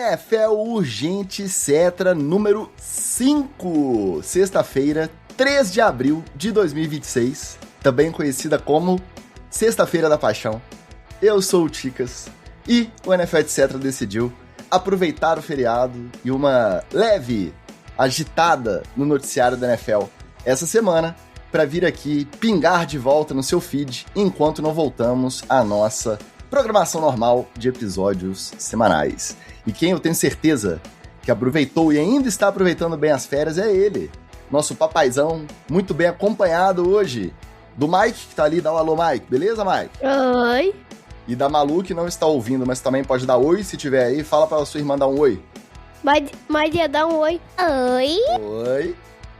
NFL Urgente Cetra número 5, sexta-feira, 3 de abril de 2026, também conhecida como Sexta-feira da Paixão. Eu sou o Ticas e o NFL Etc. decidiu aproveitar o feriado e uma leve agitada no noticiário da NFL essa semana para vir aqui pingar de volta no seu feed enquanto não voltamos à nossa programação normal de episódios semanais. E quem eu tenho certeza que aproveitou e ainda está aproveitando bem as férias é ele, nosso papaizão, muito bem acompanhado hoje do Mike, que tá ali. Dá um alô, Mike. Beleza, Mike? Oi. E da Malu, que não está ouvindo, mas também pode dar oi se tiver aí. Fala pra sua irmã dar um oi. Mas ia dar um oi. Oi. Oi.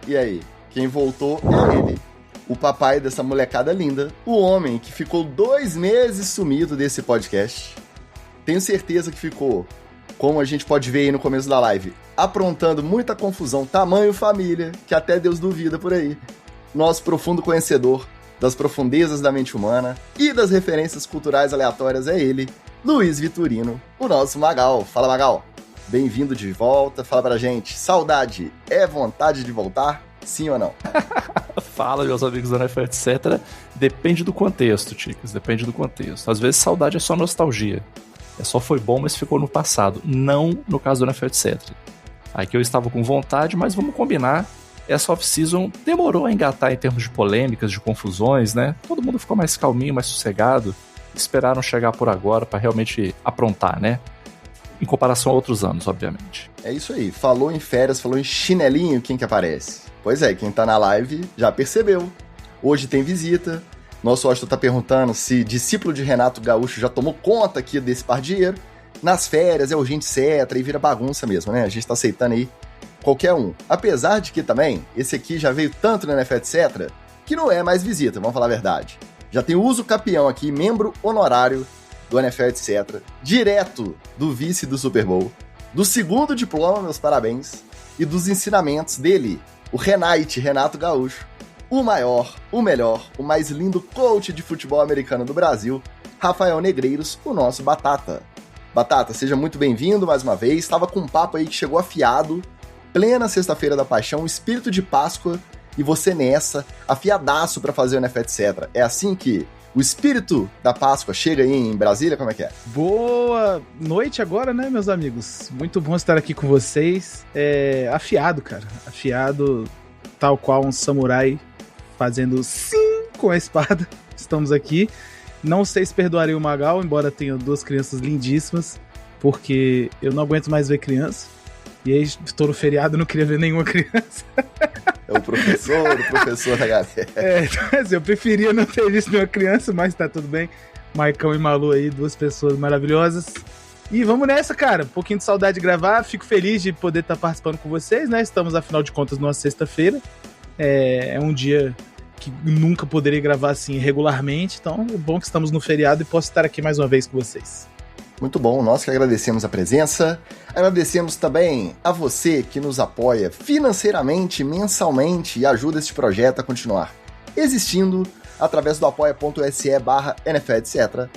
E aí? Quem voltou é ele, o papai dessa molecada linda, o homem que ficou 2 meses sumido desse podcast. Tenho certeza que ficou, como a gente pode ver aí no começo da live, aprontando muita confusão, tamanho família, que até Deus duvida por aí. Nosso profundo conhecedor das profundezas da mente humana e das referências culturais aleatórias é ele, Luiz Vitorino, o nosso Magal. Fala, Magal. Bem-vindo de volta. Fala pra gente, saudade é vontade de voltar? Sim ou não? Fala, meus amigos da NFL, etc. Depende do contexto, Ticas, depende do contexto. Às vezes saudade é só nostalgia. É só foi bom, mas ficou no passado. Não no caso do NFL, etc. Aqui eu estava com vontade, mas vamos combinar. Essa off-season demorou a engatar em termos de polêmicas, de confusões, né? Todo mundo ficou mais calminho, mais sossegado. Esperaram chegar por agora para realmente aprontar, né? Em comparação a outros anos, obviamente. É isso aí. Falou em férias, falou em chinelinho, quem que aparece? Pois é, quem tá na live já percebeu. Hoje tem visita. Nosso Washington tá perguntando se discípulo de Renato Gaúcho já tomou conta aqui desse pardieiro. Nas férias é urgente etc. E vira bagunça mesmo, né? A gente tá aceitando aí qualquer um. Apesar de que também, esse aqui já veio tanto no NFL etc. que não é mais visita, vamos falar a verdade. Já tem o Uso Capião aqui, membro honorário do NFL etc. Direto do vice do Super Bowl. Do segundo diploma, meus parabéns. E dos ensinamentos dele, o Renato Gaúcho, o maior, o melhor, o mais lindo coach de futebol americano do Brasil, Rafael Negreiros, o nosso Batata. Batata, seja muito bem-vindo mais uma vez. Estava com um papo aí que chegou afiado, plena Sexta-feira da Paixão, espírito de Páscoa, e você nessa, afiadaço para fazer o NFL etc. É assim que o espírito da Páscoa chega aí em Brasília? Como é que é? Boa noite agora, né, meus amigos? Muito bom estar aqui com vocês. Afiado, cara. Afiado, tal qual um samurai fazendo sim com a espada. Estamos aqui. Não sei se perdoarei o Magal, embora tenha 2 crianças lindíssimas, porque eu não aguento mais ver criança. E aí, estou no feriado e não queria ver nenhuma criança. É o professor da galera. Eu preferia não ter visto nenhuma criança, mas tá tudo bem. Maicão e Malu aí, 2 pessoas maravilhosas. E vamos nessa, cara. Um pouquinho de saudade de gravar. Fico feliz de poder estar participando com vocês, né? Estamos, afinal de contas, numa sexta-feira. É um dia que nunca poderei gravar assim regularmente. Então, é bom que estamos no feriado e posso estar aqui mais uma vez com vocês. Muito bom, nós que agradecemos a presença. Agradecemos também a você que nos apoia financeiramente, mensalmente e ajuda este projeto a continuar existindo através do apoia.se/NFL etc.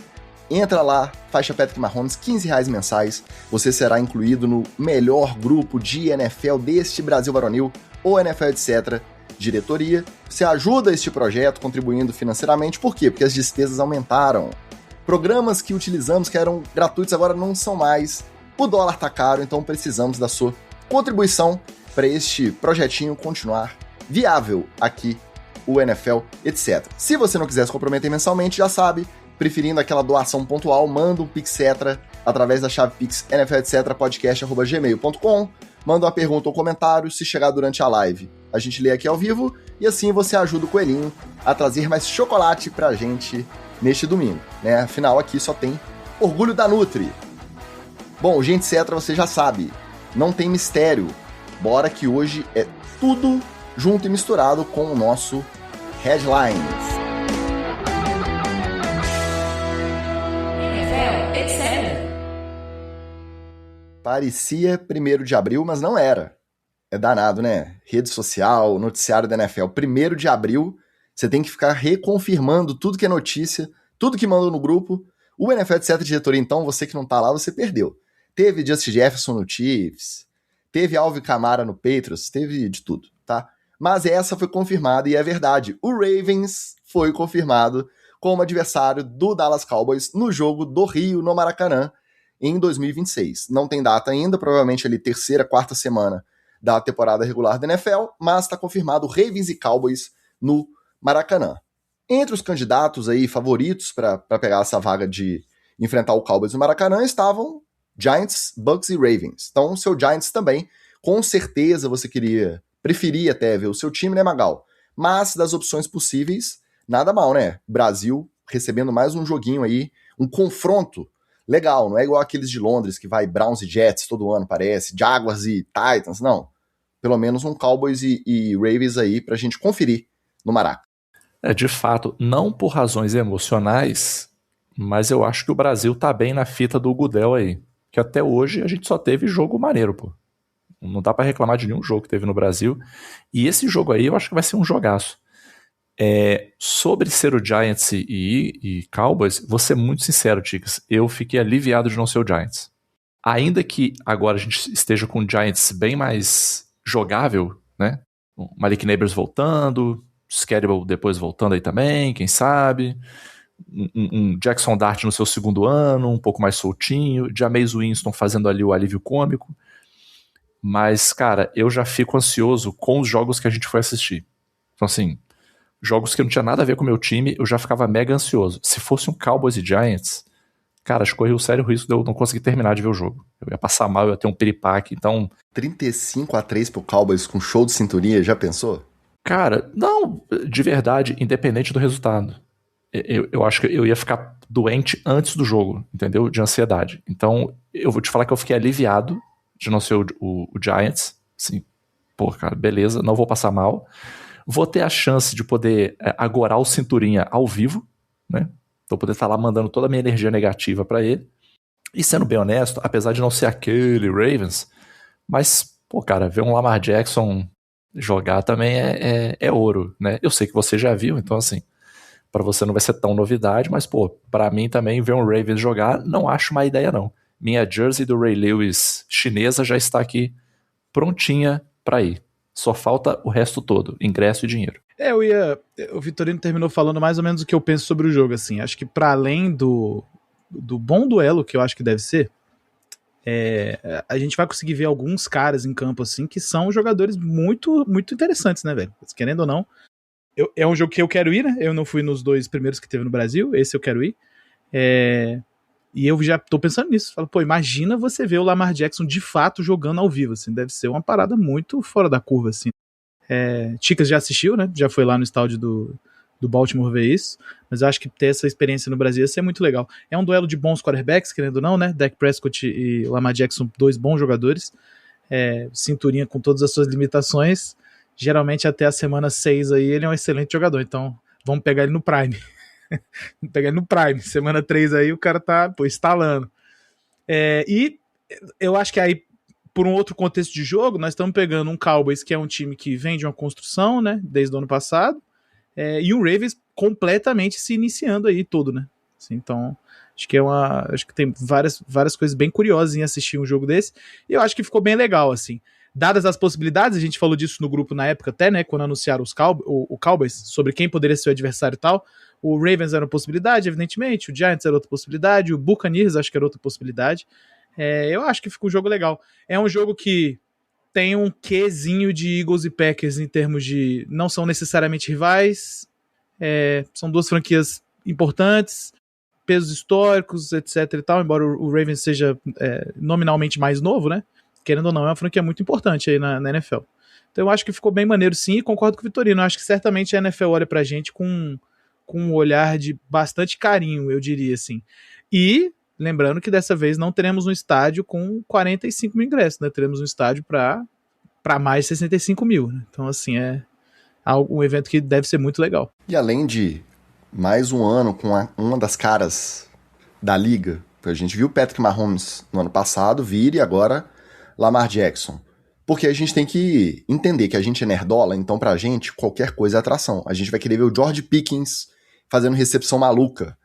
Entra lá, faixa Patrick Mahomes, R$15 mensais. Você será incluído no melhor grupo de NFL deste Brasil varonil, ou NFL etc. diretoria. Você ajuda este projeto contribuindo financeiramente. Por quê? Porque as despesas aumentaram. Programas que utilizamos que eram gratuitos agora não são mais. O dólar tá caro, então precisamos da sua contribuição para este projetinho continuar viável aqui, o NFL, etc. Se você não quiser se comprometer mensalmente, já sabe, preferindo aquela doação pontual, manda um Pixetra através da chave Pix nfletcetera.podcast@gmail.com. Manda uma pergunta ou comentário, se chegar durante a live, a gente lê aqui ao vivo, e assim você ajuda o Coelhinho a trazer mais chocolate pra gente neste domingo, né? Afinal, aqui só tem orgulho da Nutri. Bom, gente, etc, você já sabe, não tem mistério. Bora que hoje é tudo junto e misturado com o nosso Headlines. Parecia 1º de abril, mas não era. É danado, né? Rede social, noticiário da NFL. 1º de abril, você tem que ficar reconfirmando tudo que é notícia, tudo que mandam no grupo. O NFL etc. diretoria, então, você que não tá lá, você perdeu. teve Justin Jefferson no Chiefs, teve Alvin Kamara no Patriots, teve de tudo, tá? Mas essa foi confirmada e é verdade. O Ravens foi confirmado como adversário do Dallas Cowboys no jogo do Rio, no Maracanã, em 2026. Não tem data ainda, provavelmente ali terceira, quarta semana da temporada regular da NFL, mas está confirmado Ravens e Cowboys no Maracanã. Entre os candidatos aí favoritos para pegar essa vaga de enfrentar o Cowboys no Maracanã estavam Giants, Bucks e Ravens. Então o seu Giants também, com certeza você preferia até ver o seu time, né, Magal? Mas das opções possíveis, nada mal, né? Brasil recebendo mais um joguinho aí, um confronto legal, não é igual aqueles de Londres que vai Browns e Jets todo ano, parece, Jaguars e Titans, não. Pelo menos um Cowboys e Ravens aí pra gente conferir no Maraca. De fato, não por razões emocionais, mas eu acho que o Brasil tá bem na fita do Goodell aí. Que até hoje a gente só teve jogo maneiro, pô. Não dá pra reclamar de nenhum jogo que teve no Brasil. E esse jogo aí eu acho que vai ser um jogaço. Sobre ser o Giants e Cowboys, vou ser muito sincero, Ticas. Eu fiquei aliviado de não ser o Giants. Ainda que agora a gente esteja com o Giants bem mais jogável, né? O Malik Neighbors voltando, Scatterable depois voltando aí também, quem sabe. Um Jackson Dart no seu segundo ano, um pouco mais soltinho. Jameis Winston fazendo ali o alívio cômico. Mas, cara, eu já fico ansioso com os jogos que a gente foi assistir. Então, assim, jogos que não tinha nada a ver com o meu time, eu já ficava mega ansioso. Se fosse um Cowboys e Giants, cara, acho que corria o sério risco de eu não conseguir terminar de ver o jogo. Eu ia passar mal, eu ia ter um piripaque, então... 35-3 pro Cowboys com show de cinturinha, já pensou? Cara, não, de verdade, independente do resultado. Eu acho que eu ia ficar doente antes do jogo, entendeu? De ansiedade. Então, eu vou te falar que eu fiquei aliviado de não ser o Giants. Assim, pô, cara, beleza, não vou passar mal. Vou ter a chance de poder agorar o cinturinha ao vivo, né? Então poder estar lá mandando toda a minha energia negativa pra ele. E sendo bem honesto, apesar de não ser aquele Ravens, mas, pô, cara, ver um Lamar Jackson jogar também é ouro, né? Eu sei que você já viu, então assim, pra você não vai ser tão novidade, mas, pô, pra mim também ver um Ravens jogar, não acho uma ideia, não. Minha jersey do Ray Lewis chinesa já está aqui prontinha pra ir. Só falta o resto todo, ingresso e dinheiro. O Vitorino terminou falando mais ou menos o que eu penso sobre o jogo, assim. Acho que pra além do bom duelo que eu acho que deve ser, a gente vai conseguir ver alguns caras em campo, assim, que são jogadores muito, muito interessantes, né, velho? Querendo ou não. É um jogo que eu quero ir, né? Eu não fui nos 2 primeiros que teve no Brasil, esse eu quero ir. E eu já tô pensando nisso. Falo, pô, imagina você ver o Lamar Jackson de fato jogando ao vivo, assim. Deve ser uma parada muito fora da curva, assim. Ticas já assistiu, né? Já foi lá no estádio do Baltimore ver isso. Mas eu acho que ter essa experiência no Brasil ia ser muito legal. É um duelo de bons quarterbacks, querendo ou não, né? Dak Prescott e Lamar Jackson, 2 bons jogadores. Cinturinha com todas as suas limitações. Geralmente até a semana 6 aí ele é um excelente jogador. Então vamos pegar ele no Prime. Vamos pegar ele no Prime. Semana 3 aí o cara tá, pô, estalando. E eu acho que aí, por um outro contexto de jogo, nós estamos pegando um Cowboys que é um time que vem de uma construção, né, desde o ano passado, e um Ravens completamente se iniciando aí todo, né? Assim, então, acho que tem várias coisas bem curiosas em assistir um jogo desse, e eu acho que ficou bem legal, assim. Dadas as possibilidades, a gente falou disso no grupo na época até, né, quando anunciaram o Cowboys, sobre quem poderia ser o adversário e tal. O Ravens era uma possibilidade, evidentemente, o Giants era outra possibilidade, o Buccaneers acho que era outra possibilidade. Eu acho que fica um jogo legal. É um jogo que tem um quezinho de Eagles e Packers em termos de... não são necessariamente rivais, são 2 franquias importantes, pesos históricos, etc e tal, embora o Ravens seja nominalmente mais novo, né? Querendo ou não, é uma franquia muito importante aí na NFL. Então eu acho que ficou bem maneiro sim, e concordo com o Vitorino. Eu acho que certamente a NFL olha pra gente com um olhar de bastante carinho, eu diria assim. E lembrando que dessa vez não teremos um estádio com 45 mil ingressos, né? Teremos um estádio para mais de 65 mil. Né? Então, assim, é um evento que deve ser muito legal. E além de mais um ano com uma das caras da liga, a gente viu o Patrick Mahomes no ano passado vir e agora Lamar Jackson. Porque a gente tem que entender que a gente é nerdola, então pra gente qualquer coisa é atração. A gente vai querer ver o George Pickens fazendo recepção maluca.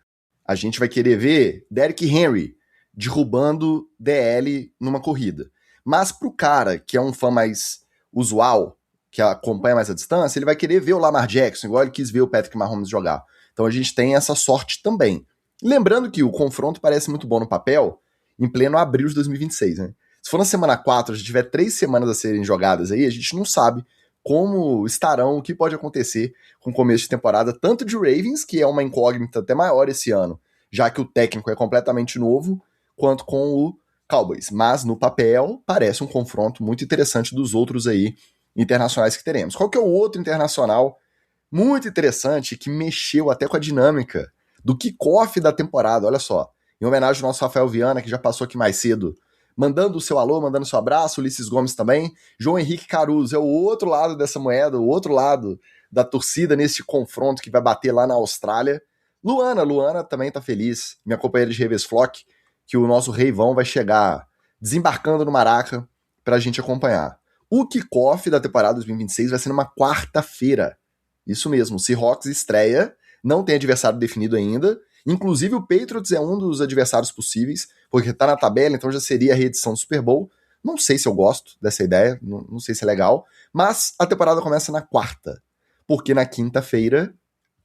A gente vai querer ver Derrick Henry derrubando DL numa corrida. Mas pro cara que é um fã mais usual, que acompanha mais a distância, ele vai querer ver o Lamar Jackson, igual ele quis ver o Patrick Mahomes jogar. Então a gente tem essa sorte também. Lembrando que o confronto parece muito bom no papel, em pleno abril de 2026, né? Se for na semana 4, a gente tiver 3 semanas a serem jogadas aí, a gente não sabe como estarão, o que pode acontecer com o começo de temporada, tanto de Ravens, que é uma incógnita até maior esse ano, já que o técnico é completamente novo, quanto com o Cowboys. Mas no papel parece um confronto muito interessante dos outros aí internacionais que teremos. Qual que é o outro internacional muito interessante que mexeu até com a dinâmica do kickoff da temporada? Olha só, em homenagem ao nosso Rafael Viana, que já passou aqui mais cedo, mandando o seu alô, mandando o seu abraço, Ulisses Gomes também, João Henrique Caruso é o outro lado dessa moeda, o outro lado da torcida nesse confronto que vai bater lá na Austrália. Luana também tá feliz, minha companheira de Reves Flock, que o nosso Reivão vai chegar desembarcando no Maraca pra gente acompanhar. O kickoff da temporada 2026 vai ser numa quarta-feira. Isso mesmo, o Seahawks estreia, não tem adversário definido ainda, inclusive o Patriots é um dos adversários possíveis, porque tá na tabela, então já seria a reedição do Super Bowl. Não sei se eu gosto dessa ideia, não sei se é legal, mas a temporada começa na quarta, porque na quinta-feira,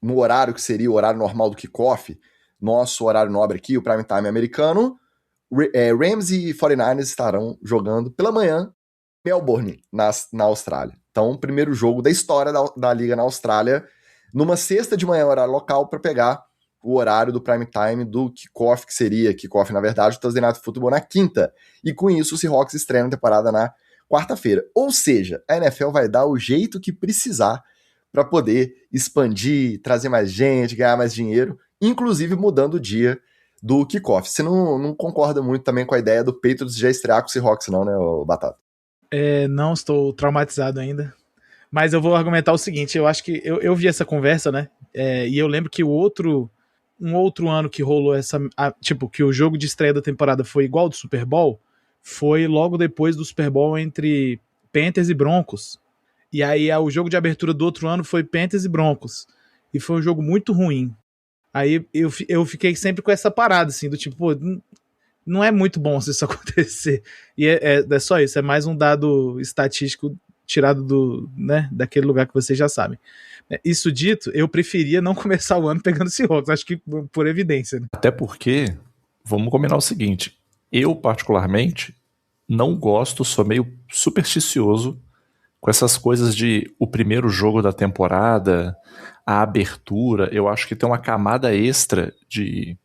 no horário que seria o horário normal do kickoff, nosso horário nobre aqui, o prime time americano, Rams e 49ers estarão jogando pela manhã Melbourne, na Austrália. Então, primeiro jogo da história da Liga na Austrália, numa sexta de manhã, horário local, para pegar o horário do prime time do kickoff, que seria kickoff, na verdade, do Thursday Night Football na quinta. E com isso, o Seahawks estreia na temporada na quarta-feira. Ou seja, a NFL vai dar o jeito que precisar para poder expandir, trazer mais gente, ganhar mais dinheiro, inclusive mudando o dia do kickoff. Você não concorda muito também com a ideia do Patriots já estrear com o Seahawks, não, né, Batata? Não, estou traumatizado ainda. Mas eu vou argumentar o seguinte, eu acho que eu vi essa conversa, né? E eu lembro que um outro ano que rolou que o jogo de estreia da temporada foi igual ao do Super Bowl, foi logo depois do Super Bowl entre Panthers e Broncos. E aí o jogo de abertura do outro ano foi Panthers e Broncos. E foi um jogo muito ruim. Aí eu fiquei sempre com essa parada, assim, do tipo, pô, não é muito bom se isso acontecer. E é só isso, é mais um dado estatístico tirado daquele lugar que vocês já sabem. Isso dito, eu preferia não começar o ano pegando Seahawks, acho que por evidência. Né? Até porque, vamos combinar o seguinte, eu particularmente não gosto, sou meio supersticioso com essas coisas de o primeiro jogo da temporada, a abertura, eu acho que tem uma camada extra de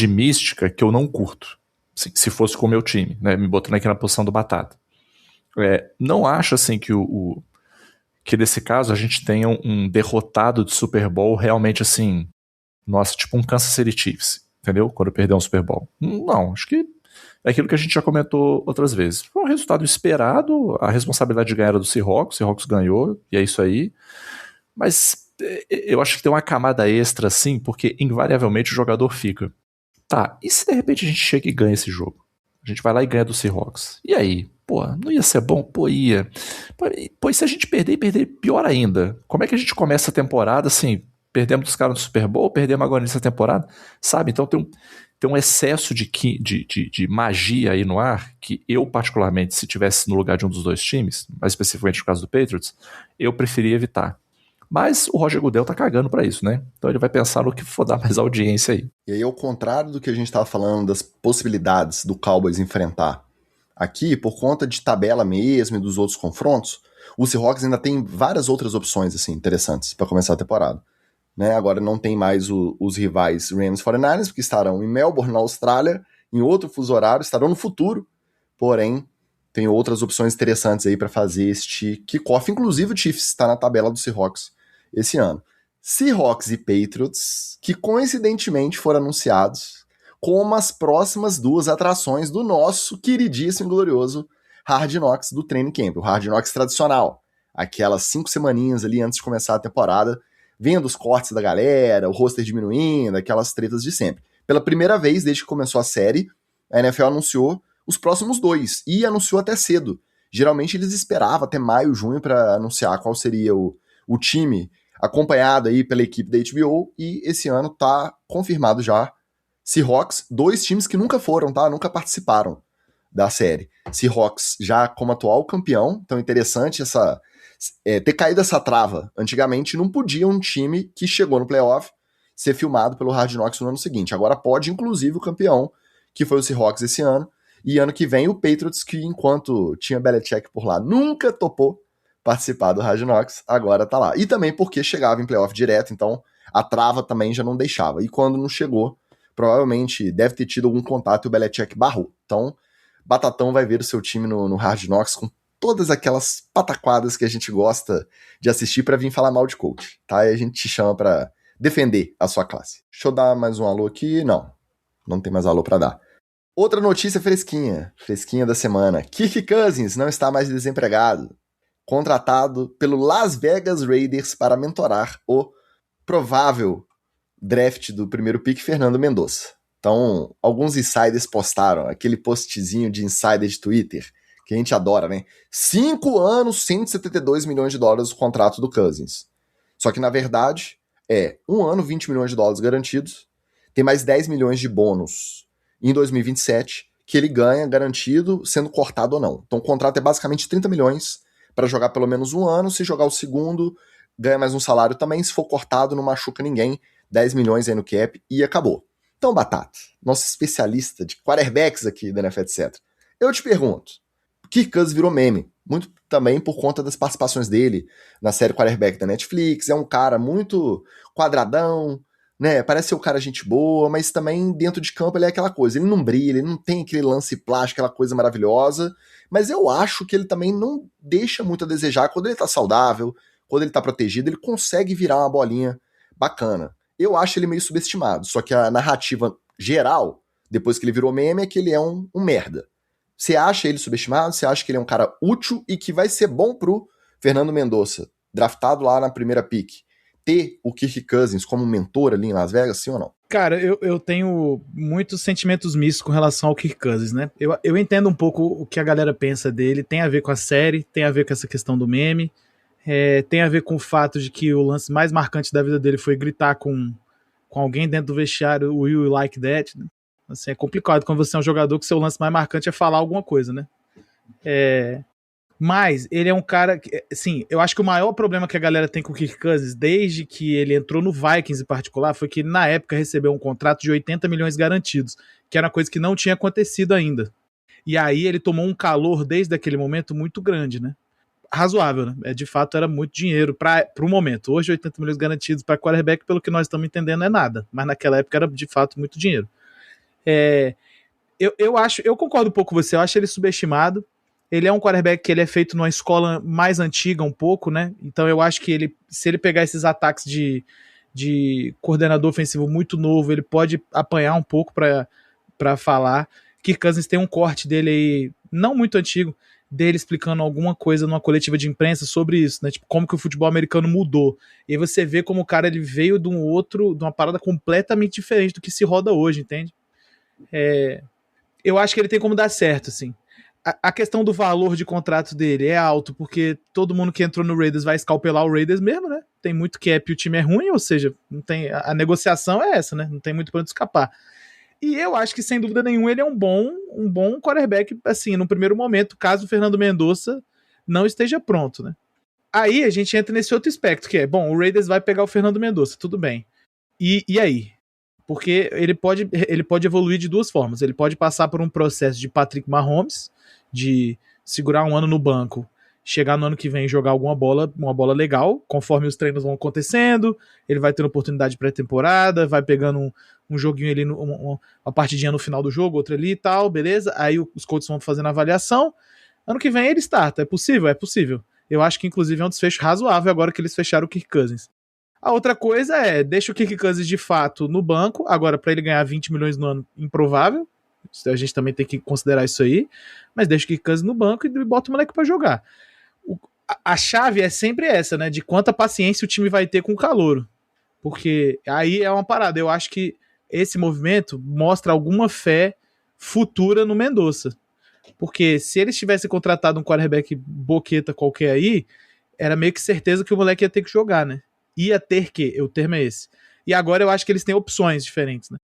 mística que eu não curto, se fosse com o meu time, né, me botando aqui na posição do Batata. Não acho assim que nesse caso a gente tenha um derrotado de Super Bowl realmente assim, nossa, tipo um Kansas City Chiefs, entendeu? Quando perdeu um Super Bowl. Não, acho que é aquilo que a gente já comentou outras vezes. Foi um resultado esperado, a responsabilidade de ganhar era do Seahawks, o Seahawks ganhou, e é isso aí. Mas eu acho que tem uma camada extra assim, porque invariavelmente o jogador fica, tá, e se de repente a gente chega e ganha esse jogo? A gente vai lá e ganha do Seahawks. E aí? Pô, não ia ser bom? Pô, ia. Pô, e se a gente perder pior ainda? Como é que a gente começa a temporada assim, perdemos dos caras no Super Bowl, perdemos agora nessa temporada? Sabe? Então tem um excesso de magia aí no ar que eu, particularmente, se tivesse no lugar de um dos dois times, mais especificamente no caso do Patriots, eu preferia evitar. Mas o Roger Goodell tá cagando pra isso, né? Então ele vai pensar no que for dar mais audiência aí. E aí, ao contrário do que a gente tava falando das possibilidades do Cowboys enfrentar aqui, por conta de tabela mesmo e dos outros confrontos, o Seahawks ainda tem várias outras opções assim interessantes para começar a temporada. Né? Agora não tem mais os rivais Rams e 49ers, porque estarão em Melbourne, na Austrália, em outro fuso horário, estarão no futuro, porém tem outras opções interessantes aí para fazer este kickoff. Inclusive o Chiefs está na tabela do Seahawks esse ano. Seahawks e Patriots, que coincidentemente foram anunciados como as próximas duas atrações do nosso queridíssimo e glorioso Hard Knocks do Training Camp, o Hard Knocks tradicional, aquelas 5 semaninhas ali antes de começar a temporada, vendo os cortes da galera, o roster diminuindo, aquelas tretas de sempre. Pela primeira vez desde que começou a série, a NFL anunciou os próximos 2, e anunciou até cedo. Geralmente eles esperavam até maio, junho para anunciar qual seria o time acompanhado aí pela equipe da HBO, e esse ano tá confirmado já Seahawks, 2 times que nunca foram, tá? Nunca participaram da série. Seahawks já como atual campeão, então interessante ter caído essa trava. Antigamente não podia um time que chegou no playoff ser filmado pelo Hard Knocks no ano seguinte. Agora pode, inclusive, o campeão, que foi o Seahawks esse ano, e ano que vem o Patriots, que enquanto tinha Belichick por lá, nunca topou participar do Hard Knocks, agora tá lá. E também porque chegava em playoff direto, então a trava também já não deixava. E quando não chegou, provavelmente deve ter tido algum contato e o Belichick barrou. Então, Batatão vai ver o seu time no Hard Knocks com todas aquelas pataquadas que a gente gosta de assistir pra vir falar mal de coach, tá? E a gente te chama pra defender a sua classe. Deixa eu dar mais um alô aqui. Não tem mais alô pra dar. Outra notícia fresquinha da semana. Kirk Cousins não está mais desempregado. Contratado pelo Las Vegas Raiders para mentorar o provável draft do primeiro pick, Fernando Mendonça. Então, alguns insiders postaram aquele postzinho de insider de Twitter, que a gente adora, né? 5 anos, 172 milhões de dólares o contrato do Cousins. Só que, na verdade, 1 ano, 20 milhões de dólares garantidos, tem mais 10 milhões de bônus em 2027, que ele ganha garantido, sendo cortado ou não. Então, o contrato é basicamente 30 milhões para jogar pelo menos 1 ano. Se jogar o segundo, ganha mais um salário também. Se for cortado, não machuca ninguém. 10 milhões aí no cap e acabou. Então, Batata, nosso especialista de quarterbacks aqui da NFL, etc. Eu te pergunto, o Kirk Cousins virou meme, muito também por conta das participações dele na série Quarterback da Netflix. É um cara muito quadradão, né? Parece ser um cara gente boa, mas também dentro de campo ele é aquela coisa. Ele não brilha, ele não tem aquele lance plástico, aquela coisa maravilhosa. Mas eu acho que ele também não deixa muito a desejar. Quando ele tá saudável, quando ele tá protegido, ele consegue virar uma bolinha bacana. Eu acho ele meio subestimado, só que a narrativa geral, depois que ele virou meme, é que ele é um merda. Você acha ele subestimado? Você acha que ele é um cara útil e que vai ser bom pro Fernando Mendonça, draftado lá na primeira pick, ter o Kirk Cousins como mentor ali em Las Vegas, sim ou não? Cara, eu tenho muitos sentimentos mistos com relação ao Kirk Cousins, né? Eu entendo um pouco o que a galera pensa dele, tem a ver com a série, tem a ver com essa questão do meme, tem a ver com o fato de que o lance mais marcante da vida dele foi gritar com alguém dentro do vestiário, Will You Like That, né? Assim, é complicado quando você é um jogador que seu lance mais marcante é falar alguma coisa, né? Mas ele é um cara que, assim, eu acho que o maior problema que a galera tem com o Kirk Cousins, desde que ele entrou no Vikings em particular, foi que ele, na época, recebeu um contrato de 80 milhões garantidos, que era uma coisa que não tinha acontecido ainda. E aí ele tomou um calor desde aquele momento muito grande, né? Razoável, né? De fato, era muito dinheiro para o momento. Hoje, 80 milhões garantidos para quarterback, pelo que nós estamos entendendo, é nada. Mas naquela época era, de fato, muito dinheiro. Eu concordo um pouco com você, eu acho ele subestimado. Ele é um quarterback que ele é feito numa escola mais antiga um pouco, né? Então eu acho que se ele pegar esses ataques de coordenador ofensivo muito novo, ele pode apanhar um pouco para falar. Kirk Cousins tem um corte dele aí, não muito antigo, dele explicando alguma coisa numa coletiva de imprensa sobre isso, né? Tipo, como que o futebol americano mudou. E aí você vê como o cara ele veio de uma parada completamente diferente do que se roda hoje, entende? Eu acho que ele tem como dar certo, assim. A questão do valor de contrato dele é alto, porque todo mundo que entrou no Raiders vai escalpelar o Raiders mesmo, né? Tem muito cap e o time é ruim, ou seja, não tem, a negociação é essa, né? Não tem muito pra onde escapar. E eu acho que, sem dúvida nenhuma, ele é um bom quarterback, assim, no primeiro momento, caso o Fernando Mendonça não esteja pronto, né? Aí a gente entra nesse outro aspecto, que é, bom, o Raiders vai pegar o Fernando Mendonça, tudo bem. E aí? Porque ele pode evoluir de duas formas. Ele pode passar por um processo de Patrick Mahomes, de segurar um ano no banco, chegar no ano que vem e jogar uma bola legal, conforme os treinos vão acontecendo, ele vai ter oportunidade de pré-temporada, vai pegando um joguinho ali, uma partidinha no final do jogo, outra ali e tal, beleza? Aí os coaches vão fazendo a avaliação, ano que vem ele starta, é possível? É possível. Eu acho que inclusive é um desfecho razoável agora que eles fecharam o Kirk Cousins. A outra coisa deixa o Kirk Cousins de fato no banco, agora para ele ganhar 20 milhões no ano, improvável, a gente também tem que considerar isso aí, mas deixa o Kirk Cousins no banco e bota o moleque pra jogar. A chave é sempre essa, né, de quanta paciência o time vai ter com o calouro, porque aí é uma parada, eu acho que esse movimento mostra alguma fé futura no Mendonça, porque se eles tivessem contratado um quarterback boqueta qualquer aí, era meio que certeza que o moleque ia ter que jogar, né, ia ter que, o termo é esse, e agora eu acho que eles têm opções diferentes, né.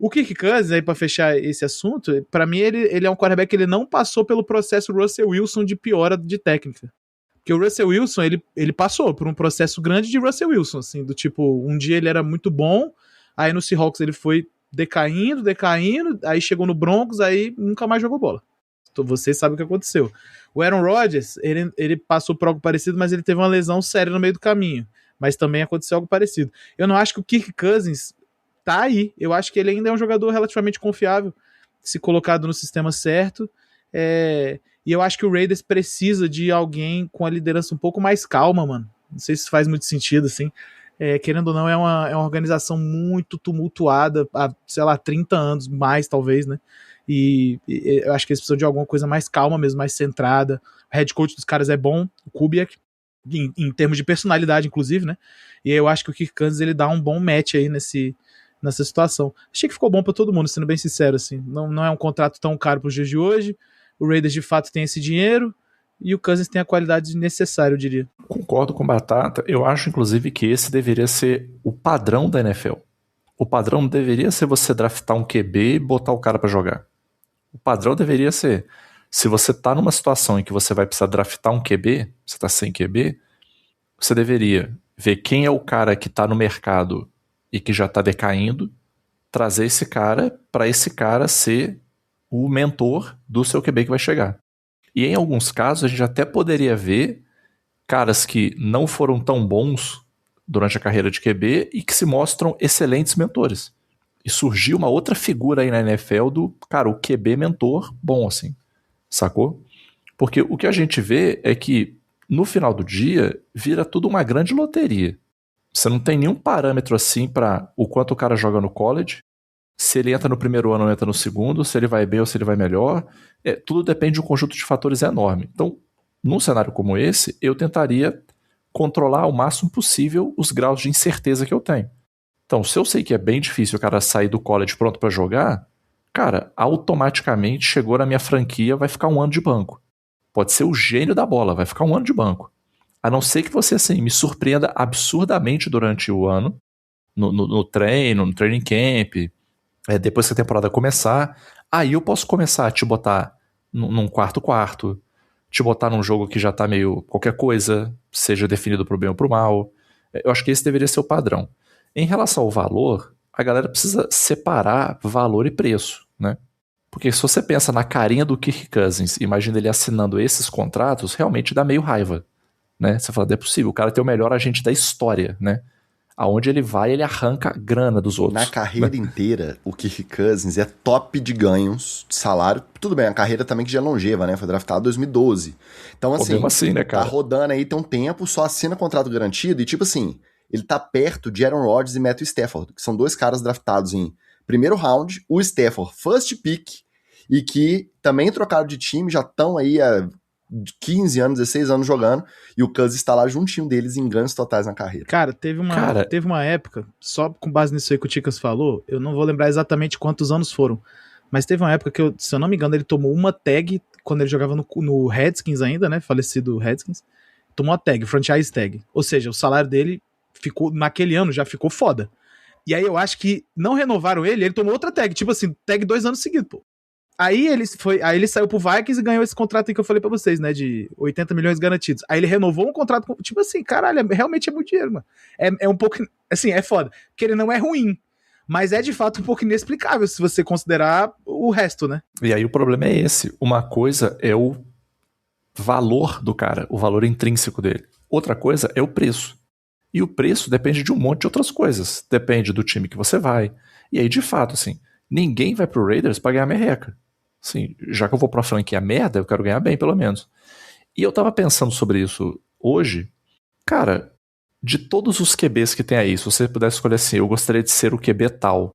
O Kirk Cousins, aí pra fechar esse assunto, pra mim ele é um quarterback que ele não passou pelo processo Russell Wilson de piora de técnica. Porque o Russell Wilson, ele passou por um processo grande de Russell Wilson, assim, do tipo, um dia ele era muito bom, aí no Seahawks ele foi decaindo, aí chegou no Broncos, aí nunca mais jogou bola. Então vocês sabem o que aconteceu. O Aaron Rodgers, ele passou por algo parecido, mas ele teve uma lesão séria no meio do caminho. Mas também aconteceu algo parecido. Eu não acho que o Kirk Cousins tá aí. Eu acho que ele ainda é um jogador relativamente confiável, se colocado no sistema certo. E eu acho que o Raiders precisa de alguém com a liderança um pouco mais calma, mano. Não sei se faz muito sentido, assim. Querendo ou não, é uma organização muito tumultuada há, sei lá, 30 anos, mais talvez, né? E eu acho que eles precisam de alguma coisa mais calma mesmo, mais centrada. O head coach dos caras é bom, o Kubiak, em termos de personalidade, inclusive, né? E eu acho que o Kirk Cousins, ele dá um bom match aí nessa situação. Achei que ficou bom pra todo mundo, sendo bem sincero, assim. Não é um contrato tão caro pros dias de hoje. O Raiders, de fato, tem esse dinheiro. E o Cousins tem a qualidade necessária, eu diria. Concordo com o Batata. Eu acho, inclusive, que esse deveria ser o padrão da NFL. O padrão deveria ser você draftar um QB e botar o cara pra jogar. O padrão deveria ser, se você tá numa situação em que você vai precisar draftar um QB, você tá sem QB, você deveria ver quem é o cara que tá no mercado e que já tá decaindo, trazer esse cara para esse cara ser o mentor do seu QB que vai chegar. E em alguns casos a gente até poderia ver caras que não foram tão bons durante a carreira de QB e que se mostram excelentes mentores. E surgiu uma outra figura aí na NFL do, cara, o QB mentor bom, assim, sacou? Porque o que a gente vê é que no final do dia vira tudo uma grande loteria. Você não tem nenhum parâmetro assim para o quanto o cara joga no college, se ele entra no primeiro ano ou entra no segundo, se ele vai bem ou se ele vai melhor. Tudo depende de um conjunto de fatores enorme. Então, num cenário como esse, eu tentaria controlar ao máximo possível os graus de incerteza que eu tenho. Então, se eu sei que é bem difícil o cara sair do college pronto para jogar, cara, automaticamente chegou na minha franquia, vai ficar um ano de banco. Pode ser o gênio da bola, vai ficar um ano de banco. A não ser que você, assim, me surpreenda absurdamente durante o ano, no treino, no training camp, depois que a temporada começar, aí eu posso começar a te botar num quarto, te botar num jogo que já tá meio qualquer coisa, seja definido pro bem ou pro mal. Eu acho que esse deveria ser o padrão. Em relação ao valor, a galera precisa separar valor e preço, né? Porque se você pensa na carinha do Kirk Cousins, imagina ele assinando esses contratos, realmente dá meio raiva, né? Você fala, não é possível, o cara tem o melhor agente da história, né? Aonde ele vai, ele arranca grana dos outros. Na carreira inteira, o Kirk Cousins é top de ganhos, de salário. Tudo bem, a carreira também que já é longeva, né? Foi draftado em 2012. Então, assim, né, cara? Tá rodando aí tem um tempo, só assina contrato garantido e, tipo assim, ele tá perto de Aaron Rodgers e Matthew Stafford, que são dois caras draftados em primeiro round, o Stafford first pick, e que também trocaram de time, já estão aí há 15 anos, 16 anos jogando, e o Cousins está lá juntinho deles em ganhos totais na carreira. Cara, teve uma época, só com base nisso aí que o Ticas falou, eu não vou lembrar exatamente quantos anos foram, mas teve uma época que, se eu não me engano, ele tomou uma tag, quando ele jogava no Redskins ainda, né, falecido Redskins, tomou a tag, franchise tag, ou seja, o salário dele ficou, naquele ano, já ficou foda. E aí eu acho que não renovaram ele tomou outra tag, tipo assim, tag 2 anos seguidos, pô. Aí ele saiu pro Vikings e ganhou esse contrato aí que eu falei pra vocês, né, de 80 milhões garantidos. Aí ele renovou um contrato, tipo assim, caralho, realmente é muito dinheiro, mano. É um pouco, assim, é foda, porque ele não é ruim, mas é de fato um pouco inexplicável se você considerar o resto, né? E aí o problema é esse, uma coisa é o valor do cara, o valor intrínseco dele. Outra coisa é o preço. E o preço depende de um monte de outras coisas. Depende do time que você vai. E aí, de fato, assim, ninguém vai pro Raiders pra ganhar merreca. Assim, já que eu vou pra franquia merda, eu quero ganhar bem, pelo menos. E eu tava pensando sobre isso hoje. Cara, de todos os QBs que tem aí, se você pudesse escolher assim, eu gostaria de ser o QB tal.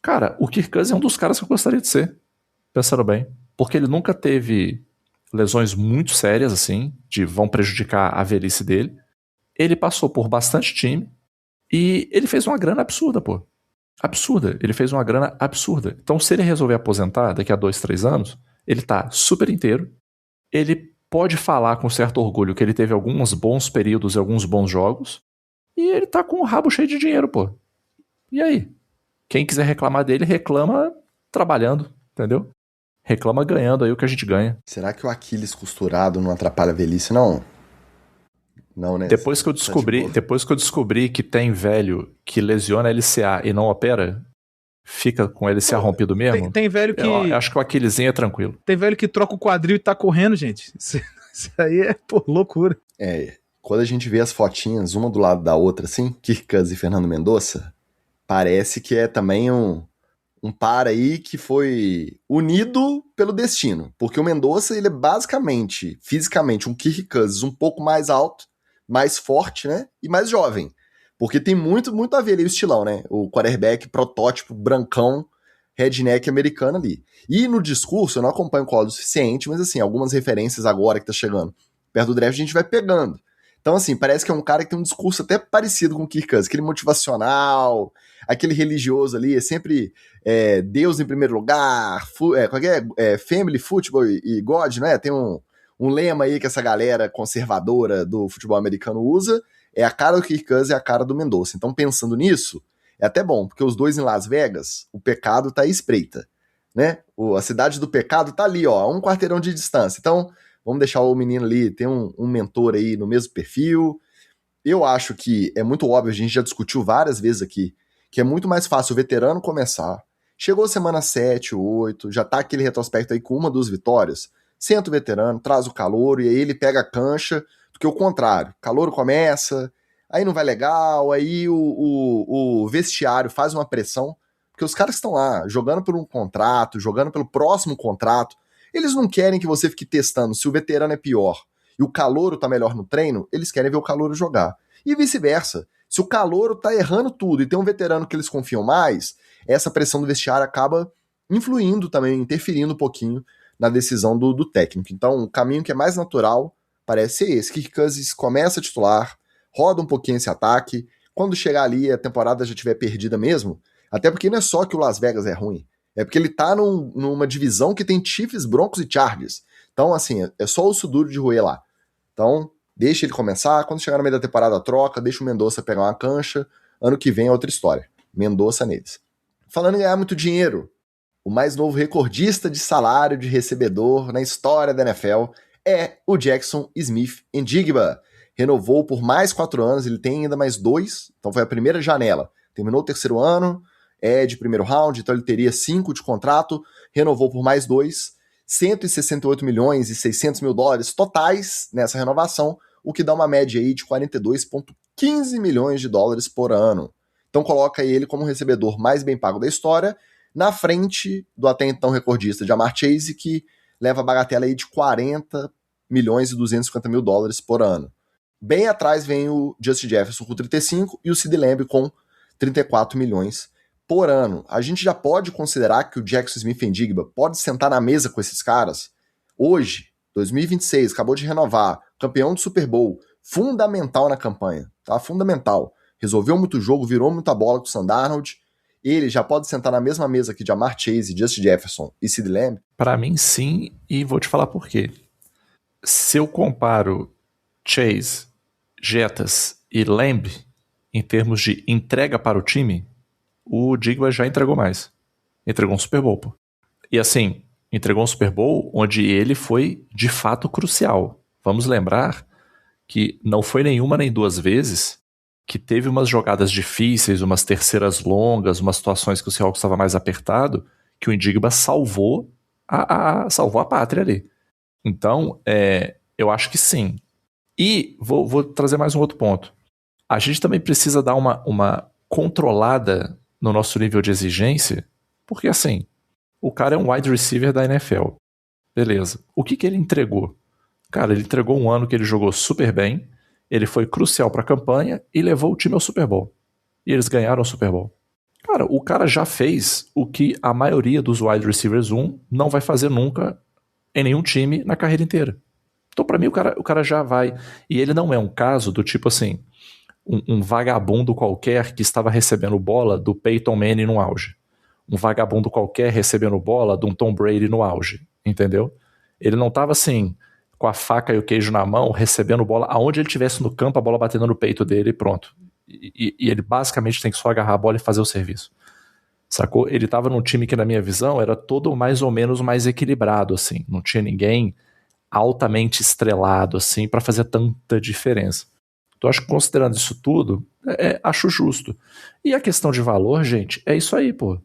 Cara, o Kirk Cousins é um dos caras que eu gostaria de ser. Pensando bem. Porque ele nunca teve lesões muito sérias, assim, de vão prejudicar a velhice dele. Ele passou por bastante time e ele fez uma grana absurda, pô. Absurda. Ele fez uma grana absurda. Então, se ele resolver aposentar daqui a 2, 3 anos, ele tá super inteiro. Ele pode falar com certo orgulho que ele teve alguns bons períodos e alguns bons jogos. E ele tá com o rabo cheio de dinheiro, pô. E aí? Quem quiser reclamar dele, reclama trabalhando, entendeu? Reclama ganhando aí o que a gente ganha. Será que o Aquiles costurado não atrapalha a velhice, não? Não, né? Depois que eu descobri que tem velho que lesiona LCA e não opera, fica com LCA rompido mesmo. Tem velho que... Eu acho que o Aquilesinho é tranquilo. Tem velho que troca o quadril e tá correndo, gente. Isso aí é, loucura. Quando a gente vê as fotinhas, uma do lado da outra, assim, Kirk Cousins e Fernando Mendonça, parece que é também um par aí que foi unido pelo destino. Porque o Mendonça, ele é basicamente, fisicamente, um Kirk Cousins um pouco mais alto, mais forte, né? E mais jovem. Porque tem muito a ver ali o estilão, né? O quarterback protótipo, brancão, redneck americano ali. E no discurso, eu não acompanho o colo o suficiente, mas assim, algumas referências agora que tá chegando perto do draft, a gente vai pegando. Então, assim, parece que é um cara que tem um discurso até parecido com o Kirk Cousins, aquele motivacional, aquele religioso ali, é sempre Deus em primeiro lugar, family, football e God, né? Tem um lema aí que essa galera conservadora do futebol americano usa, é a cara do Kirk Cousins e a cara do Mendonça. Então, pensando nisso, é até bom, porque os dois em Las Vegas, o pecado tá à espreita, né? A cidade do pecado tá ali, ó, a um quarteirão de distância. Então, vamos deixar o menino ali, ter um mentor aí no mesmo perfil. Eu acho que é muito óbvio, a gente já discutiu várias vezes aqui, que é muito mais fácil o veterano começar. Chegou semana 7, 8, já tá aquele retrospecto aí com 1, 2 vitórias. Senta o veterano, traz o calouro e aí ele pega a cancha, do que o contrário. O calouro começa, aí não vai legal, aí o vestiário faz uma pressão, porque os caras estão lá jogando por um contrato, jogando pelo próximo contrato. Eles não querem que você fique testando se o veterano é pior e o calouro tá melhor no treino, eles querem ver o calouro jogar. E vice-versa. Se o calouro tá errando tudo e tem um veterano que eles confiam mais, essa pressão do vestiário acaba influindo também, interferindo um pouquinho na decisão do técnico. Então, o caminho que é mais natural parece ser esse. Kirk Cousins começa a titular, roda um pouquinho esse ataque. Quando chegar ali a temporada já tiver perdida mesmo, até porque não é só que o Las Vegas é ruim, é porque ele tá numa divisão que tem Chiefs, Broncos e Chargers. Então, assim, é só osso duro de roer lá. Então, deixa ele começar. Quando chegar no meio da temporada, troca. Deixa o Mendonça pegar uma cancha. Ano que vem é outra história. Mendonça neles. Falando em ganhar muito dinheiro, o mais novo recordista de salário de recebedor na história da NFL é o Jackson Smith-Njigba. Renovou por mais 4 anos. Ele tem ainda mais 2. Então, foi a primeira janela. Terminou o terceiro ano. É de primeiro round, então ele teria 5 de contrato, renovou por mais 2, 168 milhões e 600 mil dólares totais nessa renovação, o que dá uma média aí de 42,15 milhões de dólares por ano. Então coloca ele como o recebedor mais bem pago da história, na frente do até então recordista Ja'Marr Chase, que leva a bagatela aí de 40 milhões e 250 mil dólares por ano. Bem atrás vem o Justin Jefferson com 35 e o CeeDee Lamb com 34 milhões por ano. A gente já pode considerar que o Jackson Smith-Njigba pode sentar na mesa com esses caras? Hoje, 2026, acabou de renovar, campeão do Super Bowl, fundamental na campanha, tá? Fundamental. Resolveu muito jogo, virou muita bola com o Sam Darnold. Ele já pode sentar na mesma mesa que Ja'Marr Chase, Justin Jefferson e CeeDee Lamb? Pra mim, sim, e vou te falar por quê. Se eu comparo Chase, Jettas e Lamb em termos de entrega para o time, o Njigba já entregou mais. Entregou um Super Bowl, pô. E assim, entregou um Super Bowl onde ele foi de fato crucial. Vamos lembrar que não foi nenhuma nem 2 vezes que teve umas jogadas difíceis, umas terceiras longas, umas situações que o Seahawks estava mais apertado, que o Njigba salvou salvou a pátria ali. Então, eu acho que sim. E vou trazer mais um outro ponto. A gente também precisa dar uma controlada no nosso nível de exigência, porque assim, o cara é um wide receiver da NFL. Beleza. O que ele entregou? Cara, ele entregou um ano que ele jogou super bem, ele foi crucial para a campanha e levou o time ao Super Bowl. E eles ganharam o Super Bowl. Cara, o cara já fez o que a maioria dos wide receivers 1 não vai fazer nunca em nenhum time na carreira inteira. Então, pra mim, o cara já vai. E ele não é um caso do tipo assim, um vagabundo qualquer que estava recebendo bola do Peyton Manning no auge. Um vagabundo qualquer recebendo bola de um Tom Brady no auge. Entendeu? Ele não estava assim, com a faca e o queijo na mão, recebendo bola. Aonde ele estivesse no campo, a bola batendo no peito dele e pronto. E ele basicamente tem que só agarrar a bola e fazer o serviço. Sacou? Ele tava num time que, na minha visão, era todo mais ou menos mais equilibrado, assim. Não tinha ninguém altamente estrelado, assim, pra fazer tanta diferença. Então, acho que considerando isso tudo, acho justo. E a questão de valor, gente, é isso aí, pô.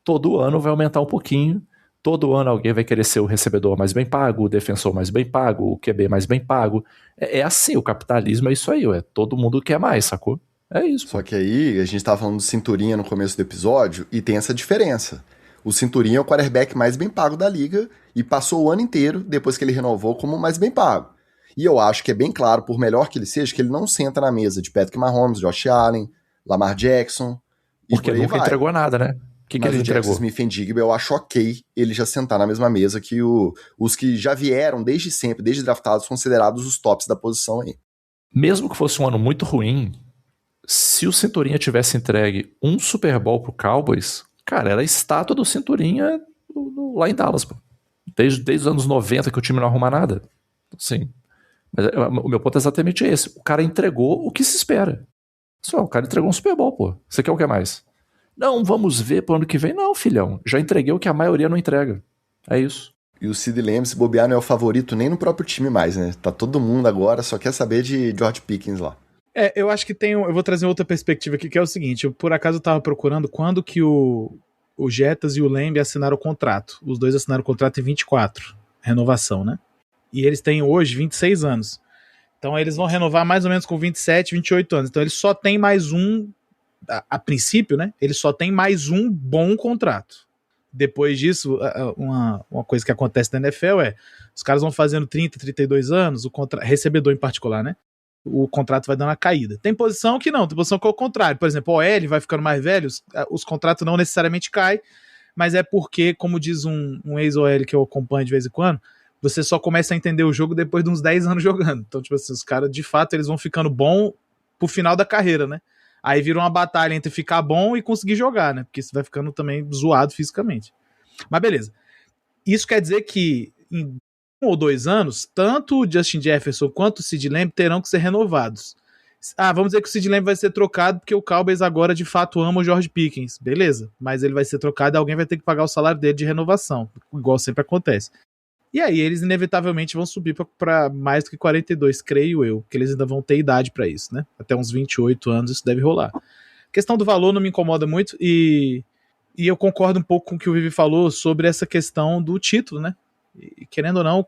Todo ano vai aumentar um pouquinho. Todo ano alguém vai querer ser o recebedor mais bem pago, o defensor mais bem pago, o QB mais bem pago. É assim, o capitalismo é isso aí, ué. Todo mundo quer mais, sacou? É isso. Só que aí, a gente tava falando do Cinturinha no começo do episódio, e tem essa diferença. O Cinturinha é o quarterback mais bem pago da liga, e passou o ano inteiro, depois que ele renovou, como o mais bem pago. E eu acho que é bem claro, por melhor que ele seja, que ele não senta na mesa de Patrick Mahomes, Josh Allen, Lamar Jackson, e Porque por aí nunca vai. entregou nada, né? O que Mas ele o entregou? Jackson Smith-Njigba, eu acho ok ele já sentar na mesma mesa que os que já vieram desde sempre, desde draftados, considerados os tops da posição aí. Mesmo que fosse um ano muito ruim, se o Cinturinha tivesse entregue um Super Bowl pro Cowboys, cara, era a estátua do Cinturinha lá em Dallas, pô. Desde os anos 90 que o time não arruma nada. Sim. Mas o meu ponto é exatamente esse. O cara entregou o que se espera. Só, o cara entregou um Super Bowl, pô. Você quer o que mais? Não, vamos ver pro ano que vem. Não, filhão. Já entreguei o que a maioria não entrega. É isso. E o Sid Lamb, se bobear, não é o favorito nem no próprio time mais, né? Tá todo mundo agora, só quer saber de George Pickens lá. Eu acho que eu vou trazer outra perspectiva aqui, que é o seguinte, eu por acaso tava procurando quando que o Jettas e o Lamb assinaram o contrato. Os dois assinaram o contrato em 24, renovação, né? E eles têm hoje 26 anos. Então eles vão renovar mais ou menos com 27, 28 anos. Então eles só têm mais um, a princípio, né? Eles só têm mais um bom contrato. Depois disso, uma coisa que acontece na NFL os caras vão fazendo 30, 32 anos, recebedor em particular, né? O contrato vai dando uma caída. Tem posição que não, tem posição que é o contrário. Por exemplo, o OL vai ficando mais velho, os contratos não necessariamente caem, mas é porque, como diz um ex-OL que eu acompanho de vez em quando, você só começa a entender o jogo depois de uns 10 anos jogando. Então, tipo assim, os caras, de fato, eles vão ficando bom pro final da carreira, né? Aí vira uma batalha entre ficar bom e conseguir jogar, né? Porque você vai ficando também zoado fisicamente. Mas beleza. Isso quer dizer que em 1 ou 2 anos, tanto o Justin Jefferson quanto o Sid Lamb terão que ser renovados. Vamos dizer que o Sid Lamb vai ser trocado porque o Cowboys agora de fato ama o George Pickens. Beleza, mas ele vai ser trocado e alguém vai ter que pagar o salário dele de renovação, igual sempre acontece. E aí eles inevitavelmente vão subir para mais do que 42, creio eu, que eles ainda vão ter idade para isso, né? Até uns 28 anos isso deve rolar. A questão do valor não me incomoda muito e eu concordo um pouco com o que o Vivi falou sobre essa questão do título, né? E, querendo ou não,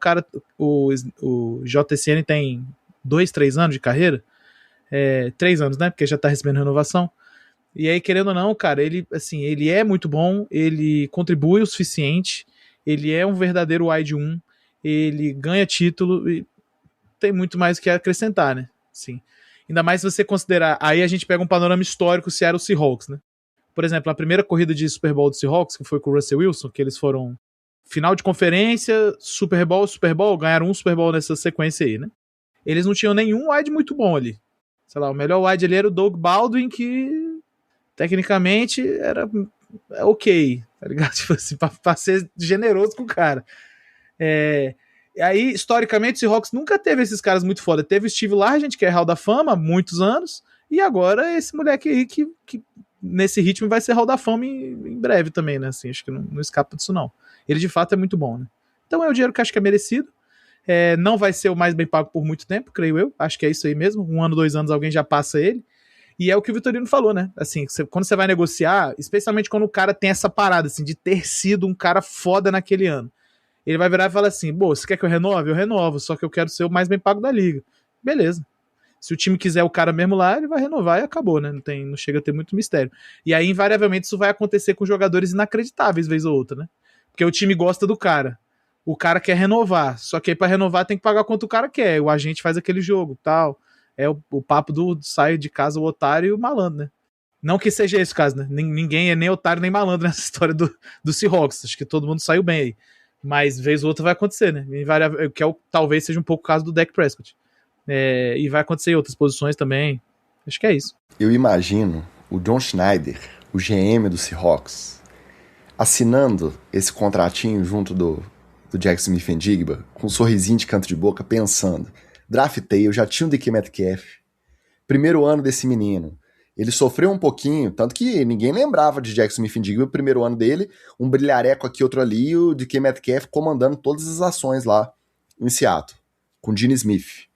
o JSN tem 2, 3 anos de carreira, 3 anos, né? Porque já tá recebendo renovação. E aí, querendo ou não, cara, ele é muito bom, ele contribui o suficiente, ele é um verdadeiro wide 1, ele ganha título e tem muito mais o que acrescentar, né? Sim. Ainda mais se você considerar, aí a gente pega um panorama histórico Seattle Seahawks, né? Por exemplo, a primeira corrida de Super Bowl do Seahawks, que foi com o Russell Wilson, que eles foram final de conferência, Super Bowl, ganharam um Super Bowl nessa sequência aí, né? Eles não tinham nenhum wide muito bom ali. Sei lá, o melhor wide ali era o Doug Baldwin, que tecnicamente era ok, tá ligado? Tipo assim, pra ser generoso com o cara. Aí, historicamente, o Seahawks nunca teve esses caras muito foda. Teve o Steve Largent, que é Hall da Fama há muitos anos, e agora esse moleque aí que nesse ritmo vai ser Hall da Fama em breve também, né? Assim, acho que não escapa disso, não. Ele, de fato, é muito bom, né? Então é o dinheiro que acho que é merecido. Não vai ser o mais bem pago por muito tempo, creio eu. Acho que é isso aí mesmo. 1 ano, 2 anos, alguém já passa ele. E é o que o Vitorino falou, né? Assim, quando você vai negociar, especialmente quando o cara tem essa parada, assim, de ter sido um cara foda naquele ano. Ele vai virar e falar assim, você quer que eu renove? Eu renovo, só que eu quero ser o mais bem pago da liga. Beleza. Se o time quiser o cara mesmo lá, ele vai renovar e acabou, né? Não chega a ter muito mistério. E aí, invariavelmente, isso vai acontecer com jogadores inacreditáveis, vez ou outra, né? Porque o time gosta do cara. O cara quer renovar. Só que aí, pra renovar, tem que pagar quanto o cara quer. O agente faz aquele jogo, tal. É o papo do sai de casa o otário e o malandro, né? Não que seja esse o caso, né? Ninguém é nem otário nem malandro nessa história do Seahawks. Acho que todo mundo saiu bem aí. Mas, vez ou outra, vai acontecer, né? Que talvez seja um pouco o caso do Dak Prescott. E vai acontecer em outras posições também. Acho que é isso. Eu imagino o John Schneider, o GM do Seahawks, assinando esse contratinho junto do Jackson Smith-Njigba, com um sorrisinho de canto de boca, pensando, draftei, eu já tinha o DK Metcalf, primeiro ano desse menino, Ele sofreu um pouquinho, tanto que ninguém lembrava de Jackson Smith-Njigba no primeiro ano dele, um brilhareco aqui, outro ali, e o DK Metcalf comandando todas as ações lá em Seattle, com Gene Smith.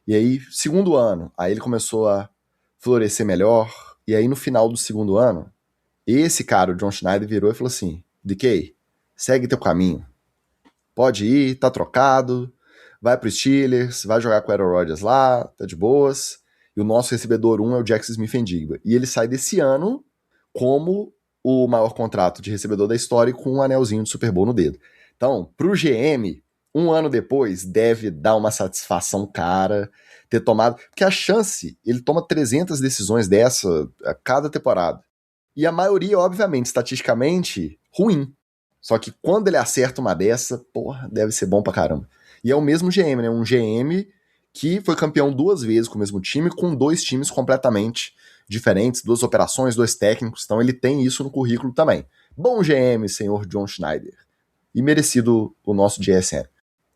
E aí, segundo ano, aí ele começou a florescer melhor, e aí no final do segundo ano, esse cara, o John Schneider, virou e falou assim, DK, segue teu caminho, pode ir, tá trocado, vai pro Steelers, vai jogar com o Aaron Rodgers lá, tá de boas, e o nosso recebedor 1 é o Jackson Smith-Njigba. E ele sai desse ano como o maior contrato de recebedor da história com um anelzinho de Super Bowl no dedo. Então, pro GM, um ano depois, deve dar uma satisfação cara ter tomado, porque a chance, ele toma 300 decisões dessa a cada temporada. E a maioria, obviamente, estatisticamente, ruim. Só que quando ele acerta uma dessa, porra, deve ser bom pra caramba. E é o mesmo GM, né? Um GM que foi campeão 2 vezes com o mesmo time, com 2 times completamente diferentes, 2 operações, 2 técnicos, então ele tem isso no currículo também. Bom GM, senhor John Schneider. E merecido o nosso GSM.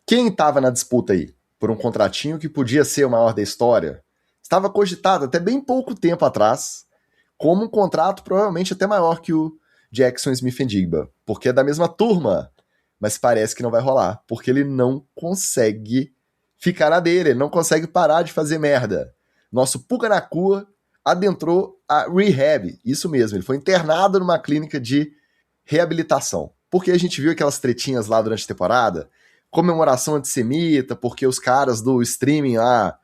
Quem estava na disputa aí, por um contratinho que podia ser o maior da história, estava cogitado até bem pouco tempo atrás, como um contrato provavelmente até maior que o Jackson Smith-Njigba, porque é da mesma turma, mas parece que não vai rolar, porque ele não consegue ficar na dele, ele não consegue parar de fazer merda. Nosso Puka Nacua adentrou a rehab, isso mesmo, ele foi internado numa clínica de reabilitação, porque a gente viu aquelas tretinhas lá durante a temporada, comemoração antissemita, porque os caras do streaming lá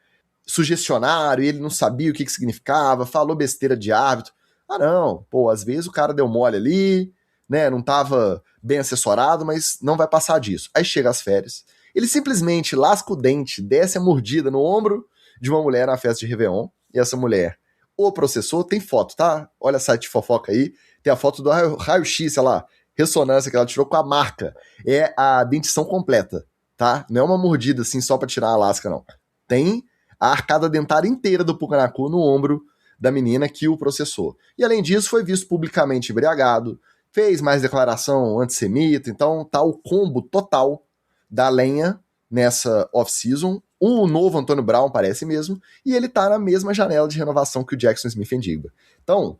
sugestionaram e ele não sabia o que significava, falou besteira de árbitro. Ah não, pô, às vezes o cara deu mole ali, né, não tava bem assessorado, mas não vai passar disso. Aí chega as férias, ele simplesmente lasca o dente, desce a mordida no ombro de uma mulher na festa de Réveillon, e essa mulher o processou, tem foto, tá? Olha o site de fofoca aí, tem a foto do raio-x, sei lá, ressonância que ela tirou com a marca. É a dentição completa, tá? Não é uma mordida assim só pra tirar a lasca, não. Tem a arcada dentária inteira do Puka Nacua no ombro da menina que o processou. E além disso, foi visto publicamente embriagado, fez mais declaração antissemita, então tá o combo total da lenha nessa off-season. O novo Antônio Brown parece mesmo, e ele tá na mesma janela de renovação que o Jackson Smith-Njigba. Então,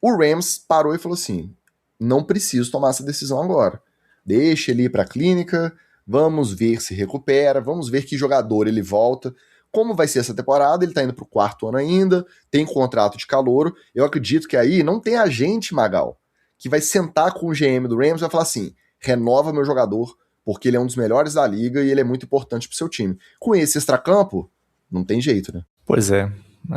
o Rams parou e falou assim, não preciso tomar essa decisão agora. Deixa ele ir pra clínica, vamos ver se recupera, vamos ver que jogador ele volta. Como vai ser essa temporada, ele tá indo pro 4º ano ainda, tem contrato de calouro, eu acredito que aí não tem agente, Magal, que vai sentar com o GM do Rams e vai falar assim, renova meu jogador, porque ele é um dos melhores da liga e ele é muito importante pro seu time. Com esse extracampo, não tem jeito, né? Pois é,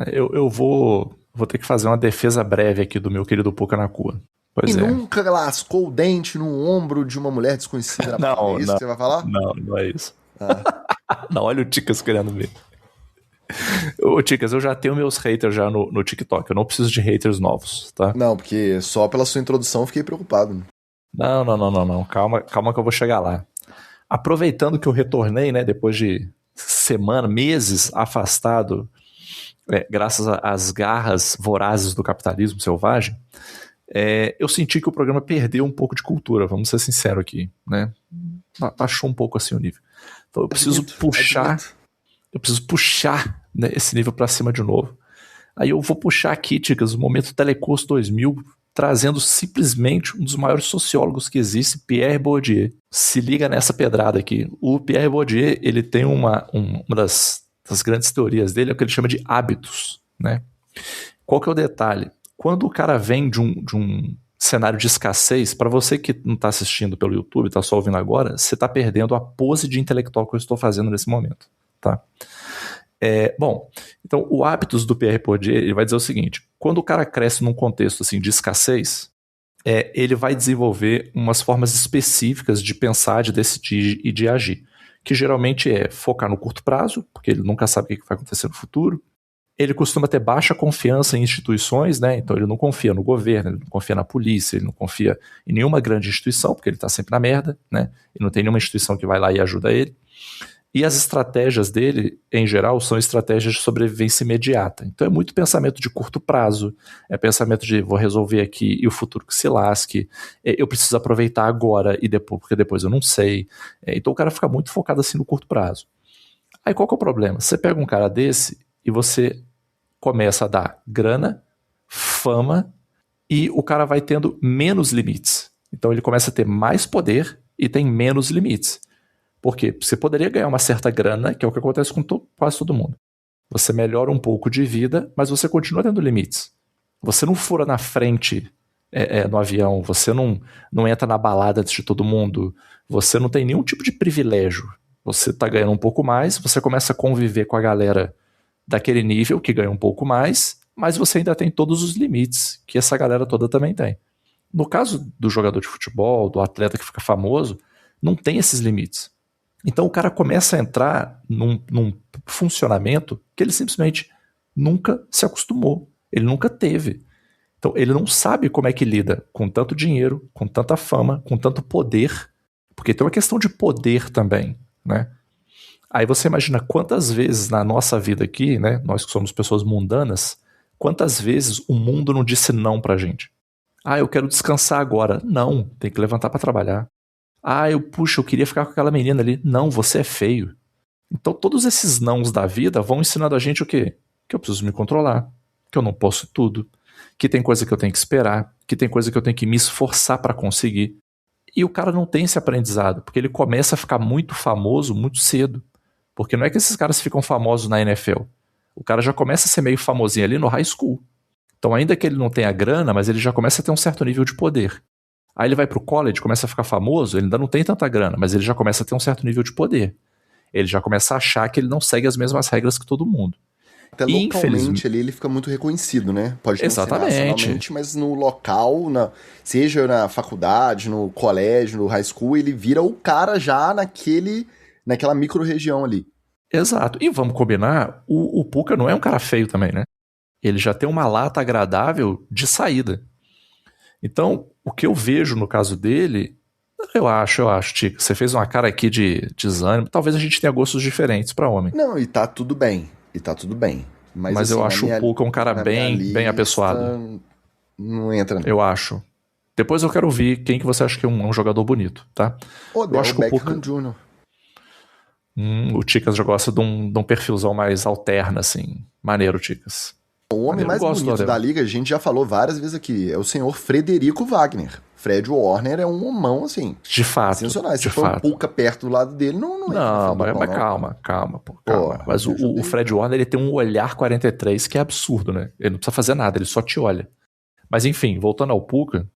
eu vou ter que fazer uma defesa breve aqui do meu querido Puka Nacua. Pois e é. Nunca lascou o dente no ombro de uma mulher desconhecida na Não, é isso não, que você vai falar? Não é isso. Não, olha o Ticas querendo ver. Ô, Ticas, eu já tenho meus haters já no TikTok, eu não preciso de haters novos, tá? Não, porque só pela sua introdução eu fiquei preocupado. Não, calma que eu vou chegar lá. Aproveitando que eu retornei, né, depois de meses afastado, graças às garras vorazes do capitalismo selvagem, eu senti que o programa perdeu um pouco de cultura, vamos ser sinceros aqui, né? Baixou um pouco assim o nível. Então eu preciso puxar né, esse nível pra cima de novo. Aí eu vou puxar aqui, Ticas, o momento Telecurso 2000, trazendo simplesmente um dos maiores sociólogos que existe, Pierre Bourdieu. Se liga nessa pedrada aqui. O Pierre Bourdieu, ele tem uma das grandes teorias dele, é o que ele chama de hábitos, né? Qual que é o detalhe? Quando o cara vem de um cenário de escassez, para você que não está assistindo pelo YouTube, está só ouvindo agora, você está perdendo a pose de intelectual que eu estou fazendo nesse momento, tá? Bom, então o hábitos do Pierre Bourdieu, ele vai dizer o seguinte, quando o cara cresce num contexto assim, de escassez, ele vai desenvolver umas formas específicas de pensar, de decidir e de agir, que geralmente é focar no curto prazo, porque ele nunca sabe o que vai acontecer no futuro. Ele costuma ter baixa confiança em instituições, né? Então ele não confia no governo, ele não confia na polícia, ele não confia em nenhuma grande instituição, porque ele está sempre na merda, né? E não tem nenhuma instituição que vai lá e ajuda ele. E as estratégias dele, em geral, são estratégias de sobrevivência imediata. Então é muito pensamento de curto prazo, é pensamento de vou resolver aqui e o futuro que se lasque, eu preciso aproveitar agora e depois, porque depois eu não sei. Então o cara fica muito focado assim no curto prazo. Aí qual que é o problema? Você pega um cara desse e você começa a dar grana, fama, e o cara vai tendo menos limites. Então ele começa a ter mais poder e tem menos limites. Por quê? Você poderia ganhar uma certa grana, que é o que acontece com quase todo mundo. Você melhora um pouco de vida, mas você continua tendo limites. Você não fura na frente no avião, você não entra na balada antes de todo mundo, você não tem nenhum tipo de privilégio. Você tá ganhando um pouco mais, você começa a conviver com a galera daquele nível que ganha um pouco mais, mas você ainda tem todos os limites que essa galera toda também tem. No caso do jogador de futebol, do atleta que fica famoso, não tem esses limites. Então o cara começa a entrar num funcionamento que ele simplesmente nunca se acostumou, ele nunca teve. Então ele não sabe como é que lida com tanto dinheiro, com tanta fama, com tanto poder, porque tem uma questão de poder também, né? Aí você imagina quantas vezes na nossa vida aqui, né, nós que somos pessoas mundanas, quantas vezes o mundo não disse não pra gente. Ah, eu quero descansar agora. Não, tem que levantar pra trabalhar. Ah, eu queria ficar com aquela menina ali. Não, você é feio. Então todos esses nãos da vida vão ensinando a gente o quê? Que eu preciso me controlar, que eu não posso tudo, que tem coisa que eu tenho que esperar, que tem coisa que eu tenho que me esforçar pra conseguir. E o cara não tem esse aprendizado, porque ele começa a ficar muito famoso muito cedo. Porque não é que esses caras ficam famosos na NFL. O cara já começa a ser meio famosinho ali no high school. Então ainda que ele não tenha grana, mas ele já começa a ter um certo nível de poder. Aí ele vai pro college, começa a ficar famoso, ele ainda não tem tanta grana, mas ele já começa a ter um certo nível de poder. Ele já começa a achar que ele não segue as mesmas regras que todo mundo. Até localmente ali ele fica muito reconhecido, né? Pode não ser nacionalmente, mas no local, seja na faculdade, no colégio, no high school, ele vira o cara já naquela micro-região ali. Exato. E vamos combinar, o Puka não é um cara feio também, né? Ele já tem uma lata agradável de saída. Então, o que eu vejo no caso dele, eu acho, Tica, você fez uma cara aqui de desânimo, talvez a gente tenha gostos diferentes pra homem. Não, e tá tudo bem. Mas assim, eu acho o Puka um cara bem apessoado. Não entra não. Eu acho. Depois eu quero ouvir quem que você acha que é um jogador bonito, tá? Eu acho que o Beckham Jr. O Ticas já gosta de um perfilzão mais alterno, assim. Maneiro, Ticas. O homem mais bonito da liga, a gente já falou várias vezes aqui, é o senhor Frederico Wagner. Fred Warner é um homão, assim. De fato. Sensacional. Se for um Puka perto do lado dele, não mas calma. Mas o Fred Warner, ele tem um olhar 43 que é absurdo, né? Ele não precisa fazer nada, ele só te olha. Mas enfim, voltando ao Puka,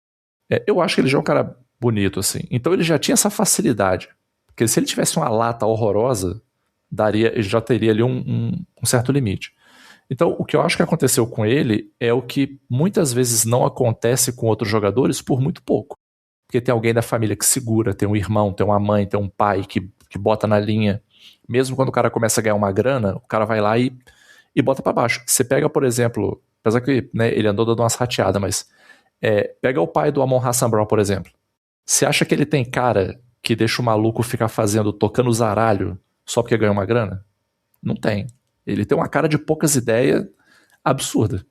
eu acho que ele já é um cara bonito, assim. Então ele já tinha essa facilidade. Porque se ele tivesse uma lata horrorosa, ele já teria ali um certo limite. Então, o que eu acho que aconteceu com ele é o que muitas vezes não acontece com outros jogadores por muito pouco. Porque tem alguém da família que segura, tem um irmão, tem uma mãe, tem um pai que bota na linha. Mesmo quando o cara começa a ganhar uma grana, o cara vai lá e bota pra baixo. Você pega, por exemplo, apesar que ele andou dando umas rateadas, mas pega o pai do Amon Hassan Brown, por exemplo. Você acha que ele tem cara que deixa o maluco ficar tocando zaralho só porque ganhou uma grana? Não tem. Ele tem uma cara de poucas ideias absurda.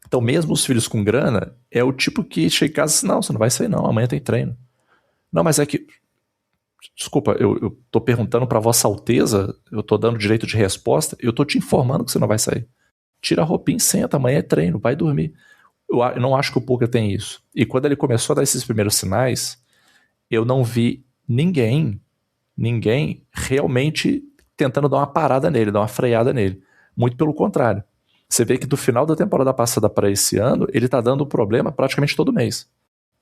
Então mesmo os filhos com grana é o tipo que chega em casa e diz, não, você não vai sair não, amanhã tem treino. Não, mas é que... Desculpa, eu tô perguntando pra Vossa Alteza, eu tô dando direito de resposta, eu tô te informando que você não vai sair. Tira a roupinha e senta, amanhã é treino, vai dormir. Eu não acho que o Puka tem isso. E quando ele começou a dar esses primeiros sinais, eu não vi ninguém realmente tentando dar uma parada nele, dar uma freada nele. Muito pelo contrário. Você vê que do final da temporada passada para esse ano, ele tá dando problema praticamente todo mês.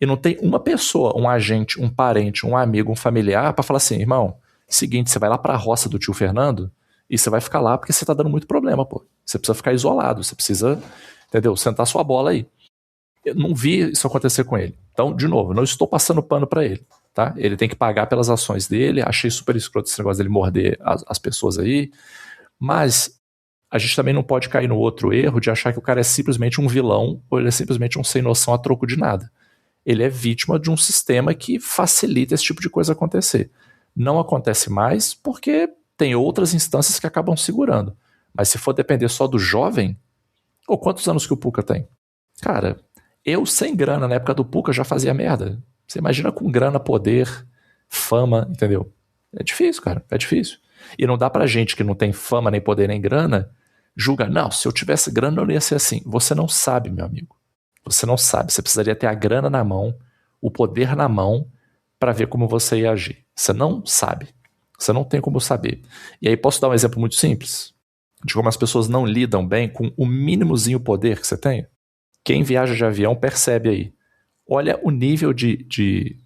E não tem uma pessoa, um agente, um parente, um amigo, um familiar pra falar assim, irmão, seguinte, você vai lá pra roça do tio Fernando e você vai ficar lá porque você tá dando muito problema, pô. Você precisa ficar isolado, você precisa, entendeu? Sentar sua bola aí. Eu não vi isso acontecer com ele. Então, de novo, não estou passando pano pra ele. Tá? Ele tem que pagar pelas ações dele. Achei super escroto esse negócio dele morder as pessoas aí. Mas a gente também não pode cair no outro erro de achar que o cara é simplesmente um vilão ou ele é simplesmente um sem noção a troco de nada. Ele é vítima de um sistema que facilita esse tipo de coisa acontecer. Não acontece mais porque tem outras instâncias que acabam segurando. Mas se for depender só do jovem, ou quantos anos que o Puka tem? Cara, eu sem grana na época do Puka já fazia merda. Você imagina com grana, poder, fama, entendeu? É difícil, cara, é difícil. E não dá pra gente que não tem fama, nem poder, nem grana, julgar, não, se eu tivesse grana eu não ia ser assim. Você não sabe, meu amigo. Você não sabe. Você precisaria ter a grana na mão, o poder na mão, para ver como você ia agir. Você não sabe. Você não tem como saber. E aí posso dar um exemplo muito simples de como as pessoas não lidam bem com o mínimozinho poder que você tem. Quem viaja de avião percebe aí. Olha o nível de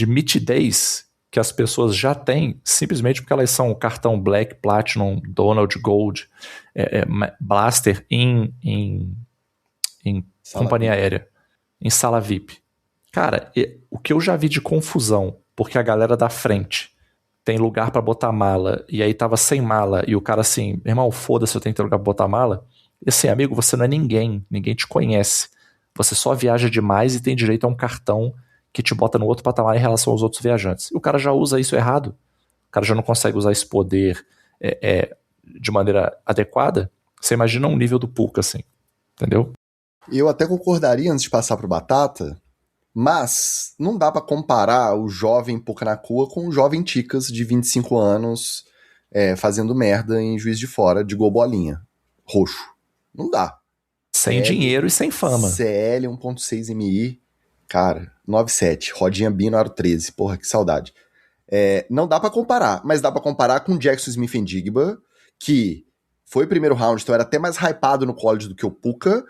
mitidez que as pessoas já têm, simplesmente porque elas são cartão Black, Platinum, Donald, Gold, Blaster em companhia aérea, em sala VIP. Cara, o que eu já vi de confusão, porque a galera da frente tem lugar pra botar mala, e aí tava sem mala, e o cara assim, irmão, foda-se, eu tenho que ter lugar pra botar mala. E assim, amigo, você não é ninguém te conhece. Você só viaja demais e tem direito a um cartão que te bota no outro patamar em relação aos outros viajantes. E o cara já usa isso errado. O cara já não consegue usar esse poder de maneira adequada. Você imagina um nível do Puka, assim. Entendeu? Eu até concordaria antes de passar pro Batata, mas não dá pra comparar o jovem Puka Nakua com o jovem Ticas de 25 anos fazendo merda em Juiz de Fora de gol bolinha. Roxo. Não dá. Sem dinheiro e sem fama. CL 1.6 MI, cara, 9.7, rodinha Bino aro 13, porra, que saudade. Não dá pra comparar, mas dá pra comparar com o Jackson Smith-Njigba, que foi primeiro round, então era até mais hypado no college do que o Puka,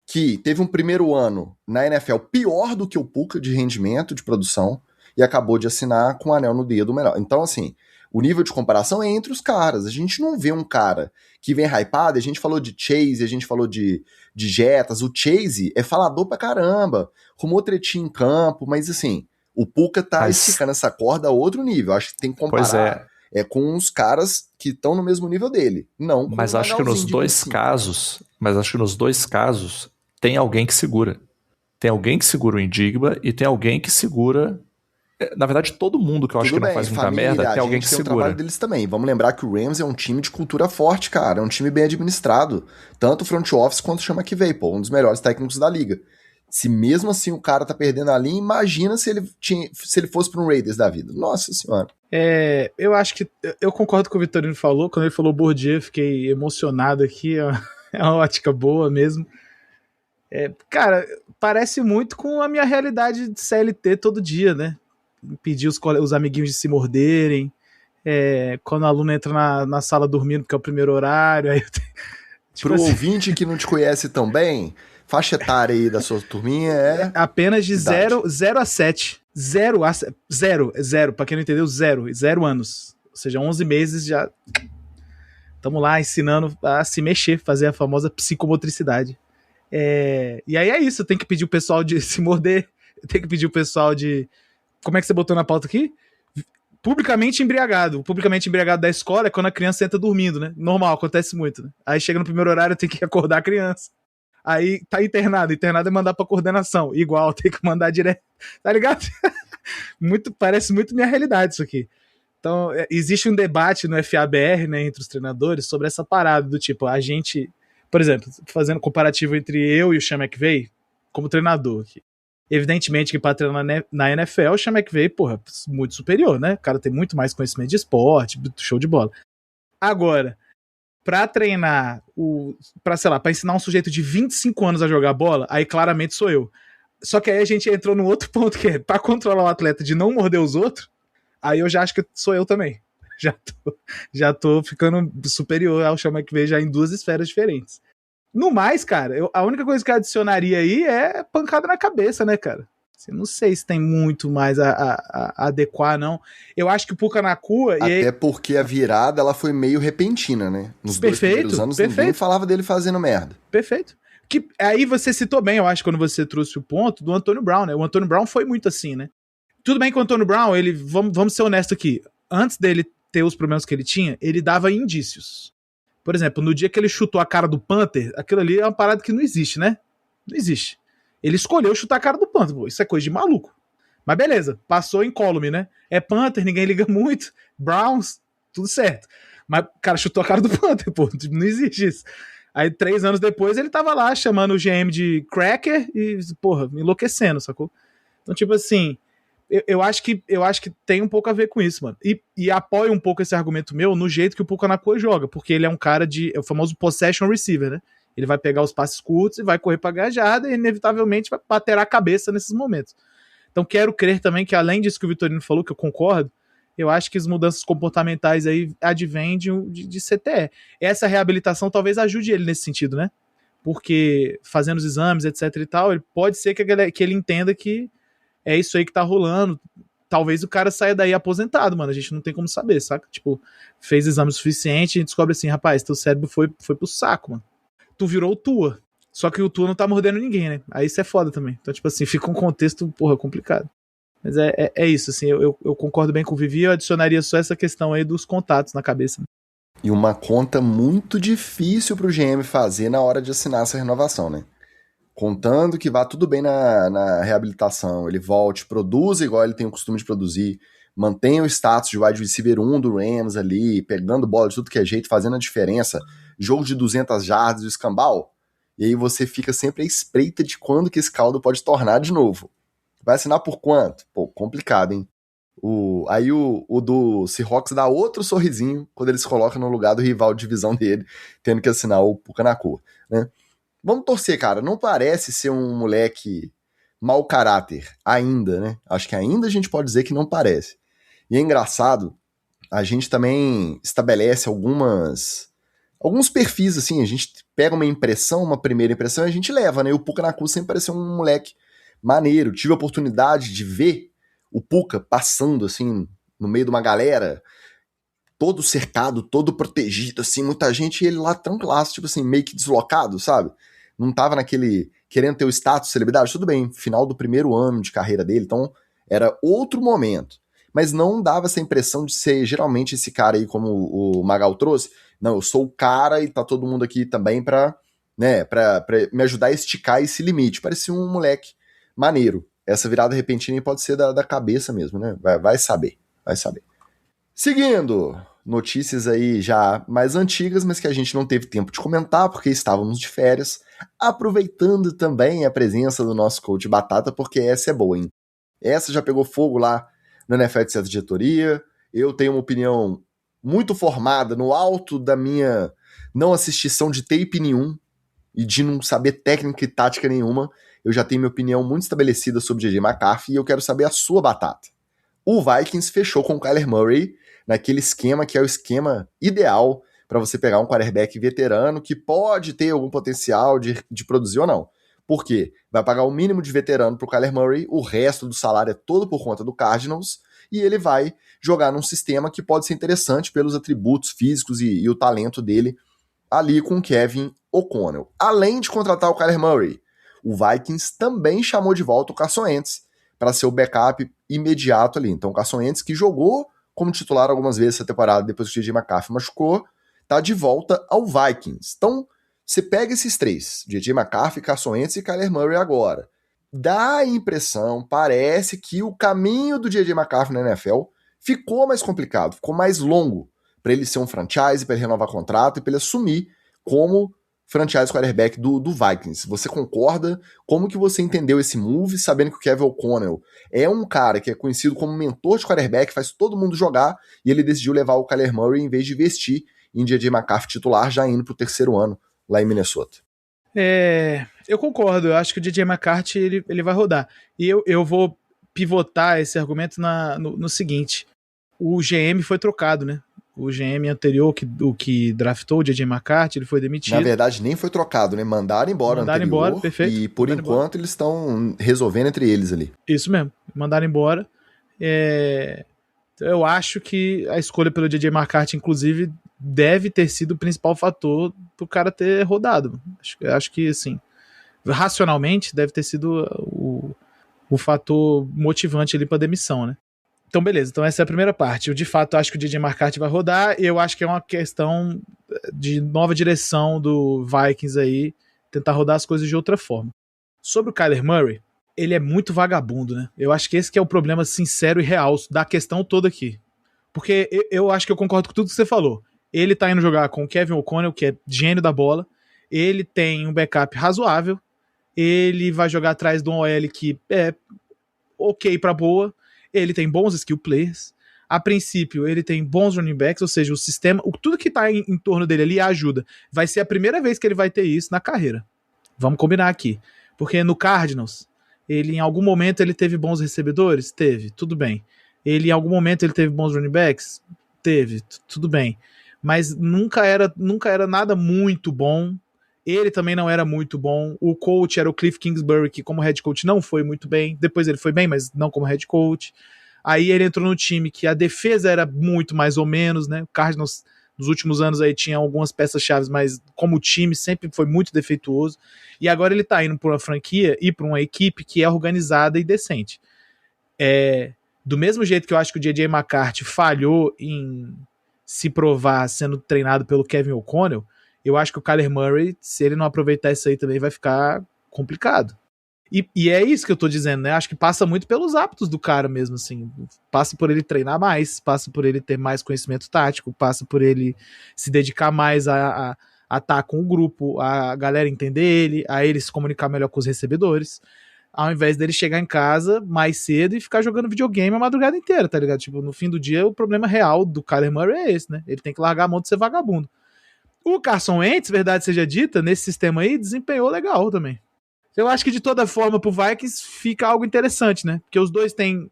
que teve um primeiro ano na NFL pior do que o Puka de rendimento, de produção, e acabou de assinar com o anel no dedo melhor. Então, assim, o nível de comparação é entre os caras. A gente não vê um cara que vem hypado, a gente falou de Chase, a gente falou de Jetas, o Chase é falador pra caramba, arrumou tretinho em campo, mas assim, o Puka tá esticando essa corda a outro nível. Acho que tem que comparar com os caras que estão no mesmo nível dele. Não com mas acho que nos dois casos tem alguém que segura. Tem alguém que segura o Njigba e tem alguém que segura. Na verdade, todo mundo que eu acho que não faz muita merda, tem alguém que segura. Tem o trabalho deles também. Vamos lembrar que o Rams é um time de cultura forte, cara. É um time bem administrado. Tanto o front office quanto o Sean McVay, pô, um dos melhores técnicos da liga. Se mesmo assim o cara tá perdendo a linha, imagina se ele fosse pra um Raiders da vida. Nossa senhora. Eu acho que... Eu concordo com o Vitorino falou. Quando ele falou Bourdieu, fiquei emocionado aqui. É uma ótica boa mesmo. Cara, parece muito com a minha realidade de CLT todo dia, né? Pedir os amiguinhos de se morderem, quando o aluno entra na sala dormindo, porque é o primeiro horário. Aí tipo pro ouvinte que não te conhece tão bem, faixa etária aí da sua turminha apenas de 0 a 7. 0, pra quem não entendeu, 0 anos. Ou seja, 11 meses já estamos lá ensinando a se mexer, fazer a famosa psicomotricidade. E aí é isso, tem que pedir o pessoal de se morder, tem que pedir o pessoal de... Como é que você botou na pauta aqui? Publicamente embriagado. O publicamente embriagado da escola é quando a criança entra dormindo, né? Normal, acontece muito, né? Aí chega no primeiro horário, tem que acordar a criança. Aí tá internado é mandar pra coordenação. Igual, tem que mandar direto. Tá ligado? Parece muito minha realidade isso aqui. Então, existe um debate no FABR, né, entre os treinadores, sobre essa parada do tipo, a gente... Por exemplo, fazendo comparativo entre eu e o Sean McVay, como treinador aqui. Evidentemente que para treinar na NFL, o Sean McVay, porra, muito superior, né? O cara tem muito mais conhecimento de esporte, show de bola. Agora, pra treinar, pra ensinar um sujeito de 25 anos a jogar bola, aí claramente sou eu. Só que aí a gente entrou num outro ponto, que é pra controlar o atleta de não morder os outros, aí eu já acho que sou eu também. Já tô ficando superior ao Sean McVay já em duas esferas diferentes. No mais, cara, a única coisa que eu adicionaria aí é pancada na cabeça, né, cara? Não sei se tem muito mais a adequar, não. Eu acho que o Puka Nakua... Até porque a virada, ela foi meio repentina, né? Nos dois primeiros anos, ninguém falava dele fazendo merda. Perfeito. Que aí você citou bem, eu acho, quando você trouxe o ponto do Antonio Brown, né? O Antonio Brown foi muito assim, né? Tudo bem que o Antonio Brown, vamos ser honestos aqui, antes dele ter os problemas que ele tinha, ele dava indícios. Por exemplo, no dia que ele chutou a cara do Panther, aquilo ali é uma parada que não existe, né? Não existe. Ele escolheu chutar a cara do Panther, pô. Isso é coisa de maluco. Mas beleza, passou incólume, né? É Panther, ninguém liga muito. Browns, tudo certo. Mas o cara chutou a cara do Panther, pô. Não existe isso. Aí 3 anos depois ele tava lá chamando o GM de cracker e, porra, enlouquecendo, sacou? Então, tipo assim... Eu acho que tem um pouco a ver com isso, mano. E apoio um pouco esse argumento meu no jeito que o Puka Nakua joga, porque ele é um cara é o famoso possession receiver, né? Ele vai pegar os passes curtos e vai correr para ganhar jarda e inevitavelmente vai bater a cabeça nesses momentos. Então quero crer também que, além disso que o Vitorino falou, que eu concordo, eu acho que as mudanças comportamentais aí advêm de CTE. Essa reabilitação talvez ajude ele nesse sentido, né? Porque fazendo os exames, etc e tal, ele pode ser que ele entenda que é isso aí que tá rolando. Talvez o cara saia daí aposentado, mano. A gente não tem como saber, saca? Tipo, fez exame suficiente e descobre assim, rapaz, teu cérebro foi pro saco, mano. Tu virou o Tua. Só que o Tua não tá mordendo ninguém, né? Aí isso é foda também. Então, tipo assim, fica um contexto, porra, complicado. Mas é isso, assim, eu concordo bem com o Vivi, eu adicionaria só essa questão aí dos contatos na cabeça. E uma conta muito difícil pro GM fazer na hora de assinar essa renovação, né? Contando que vá tudo bem na reabilitação, ele volte, produza igual ele tem o costume de produzir, mantenha o status de wide receiver 1 do Rams ali, pegando bola de tudo que é jeito, fazendo a diferença, jogo de 200 jardas do escambau, e aí você fica sempre à espreita de quando que esse caldo pode tornar de novo. Vai assinar por quanto? Pô, complicado, hein? Aí o do Seahawks dá outro sorrisinho quando ele se coloca no lugar do rival de divisão dele, tendo que assinar o Puka Nacua, né? Vamos torcer, cara. Não parece ser um moleque mau caráter ainda, né? Acho que ainda a gente pode dizer que não parece. E é engraçado, a gente também estabelece alguns perfis, assim, a gente pega uma impressão, uma primeira impressão e a gente leva, né? E o Puka Nacua sempre pareceu um moleque maneiro. Tive a oportunidade de ver o Puka passando, assim, no meio de uma galera, todo cercado, todo protegido, assim, muita gente, e ele lá tranquilaço, tipo assim, meio que deslocado, sabe? Não tava naquele, querendo ter o status de celebridade, tudo bem, final do primeiro ano de carreira dele, então era outro momento. Mas não dava essa impressão de ser geralmente esse cara aí, como o Magal trouxe. Não, eu sou o cara e tá todo mundo aqui também pra me ajudar a esticar esse limite. Parecia um moleque maneiro. Essa virada repentina pode ser da cabeça mesmo, né? Vai saber. Seguindo, notícias aí já mais antigas, mas que a gente não teve tempo de comentar porque estávamos de férias, aproveitando também a presença do nosso coach Batata, porque essa é boa, hein? Essa já pegou fogo lá no NFL de Certa Diretoria, eu tenho uma opinião muito formada no alto da minha não assistição de tape nenhum e de não saber técnica e tática nenhuma. Eu já tenho minha opinião muito estabelecida sobre J.J. McCarthy e eu quero saber a sua, Batata. O Vikings fechou com o Kyler Murray naquele esquema que é o esquema ideal para você pegar um quarterback veterano que pode ter algum potencial de produzir ou não. Por quê? Vai pagar o mínimo de veterano pro Kyler Murray, o resto do salário é todo por conta do Cardinals, e ele vai jogar num sistema que pode ser interessante pelos atributos físicos e o talento dele ali com o Kevin O'Connell. Além de contratar o Kyler Murray, o Vikings também chamou de volta o Carson Wentz para ser o backup imediato ali. Então o Carson Wentz, que jogou como titular algumas vezes essa temporada depois que o J.J. McCarthy machucou, tá de volta ao Vikings. Então você pega esses três, J.J. McCarthy, Carson Wentz e Kyler Murray agora. Dá a impressão, parece que o caminho do J.J. McCarthy na NFL ficou mais complicado, ficou mais longo para ele ser um franchise, para ele renovar contrato e para ele assumir como franchise quarterback do Vikings. Você concorda? Como que você entendeu esse move, sabendo que o Kevin O'Connell é um cara que é conhecido como mentor de quarterback, faz todo mundo jogar, e ele decidiu levar o Kyler Murray em vez de investir em J.J. McCarthy titular, já indo pro terceiro ano lá em Minnesota? Eu concordo, eu acho que o J.J. McCarthy ele vai rodar. E eu vou pivotar esse argumento no seguinte: o GM foi trocado, né? O GM anterior, o que draftou o J.J. McCarthy, ele foi demitido. Na verdade, nem foi trocado, né? Mandaram embora o anterior. Perfeito. E por enquanto eles estão resolvendo entre eles ali. Isso mesmo, mandaram embora. Eu acho que a escolha pelo J.J. McCarthy, inclusive, deve ter sido o principal fator pro cara ter rodado. Acho que, assim, racionalmente, deve ter sido o fator motivante ali pra demissão, né? Então, beleza. Então, essa é a primeira parte. Eu, de fato, acho que o J.J. McCarthy vai rodar. E eu acho que é uma questão de nova direção do Vikings aí, tentar rodar as coisas de outra forma. Sobre o Kyler Murray, ele é muito vagabundo, né? Eu acho que esse que é o problema sincero e real da questão toda aqui. Porque eu acho que eu concordo com tudo que você falou. Ele tá indo jogar com o Kevin O'Connell, que é gênio da bola. Ele tem um backup razoável. Ele vai jogar atrás de um OL que é ok pra boa. Ele tem bons skill players. A princípio, ele tem bons running backs, ou seja, o sistema, tudo que tá em torno dele ali ajuda. Vai ser a primeira vez que ele vai ter isso na carreira. Vamos combinar aqui. Porque no Cardinals, ele em algum momento ele teve bons recebedores? Teve, tudo bem. Ele em algum momento ele teve bons running backs? Teve, tudo bem. Mas nunca era nada muito bom. Ele também não era muito bom. O coach era o Cliff Kingsbury, que como head coach não foi muito bem. Depois ele foi bem, mas não como head coach. Aí ele entrou no time que a defesa era muito mais ou menos, né? O Cardinals nos últimos anos aí tinha algumas peças-chave, mas como time sempre foi muito defeituoso. E agora ele tá indo para uma franquia e para uma equipe que é organizada e decente. Do mesmo jeito que eu acho que o J.J. McCarthy falhou em se provar sendo treinado pelo Kevin O'Connell, eu acho que o Kyler Murray, se ele não aproveitar isso aí também, vai ficar complicado. E é isso que eu tô dizendo, né? Acho que passa muito pelos hábitos do cara mesmo, assim. Passa por ele treinar mais, passa por ele ter mais conhecimento tático, passa por ele se dedicar mais a estar com o grupo, a galera entender ele, a ele se comunicar melhor com os recebedores, ao invés dele chegar em casa mais cedo e ficar jogando videogame a madrugada inteira, tá ligado? Tipo, no fim do dia, o problema real do Kyler Murray é esse, né? Ele tem que largar a mão de ser vagabundo. O Carson Wentz, verdade seja dita, nesse sistema aí, desempenhou legal também. Eu acho que de toda forma pro Vikings fica algo interessante, né? Porque os dois têm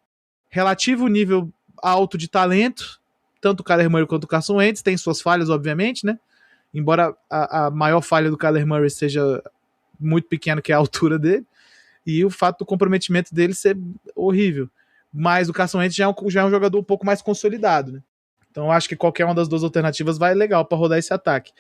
relativo nível alto de talento, tanto o Kyler Murray quanto o Carson Wentz, tem suas falhas, obviamente, né? Embora a maior falha do Kyler Murray seja muito pequena, que é a altura dele, e o fato do comprometimento dele ser horrível. Mas o Carson Wentz já é um jogador um pouco mais consolidado, né? Então eu acho que qualquer uma das duas alternativas vai legal pra rodar esse ataque.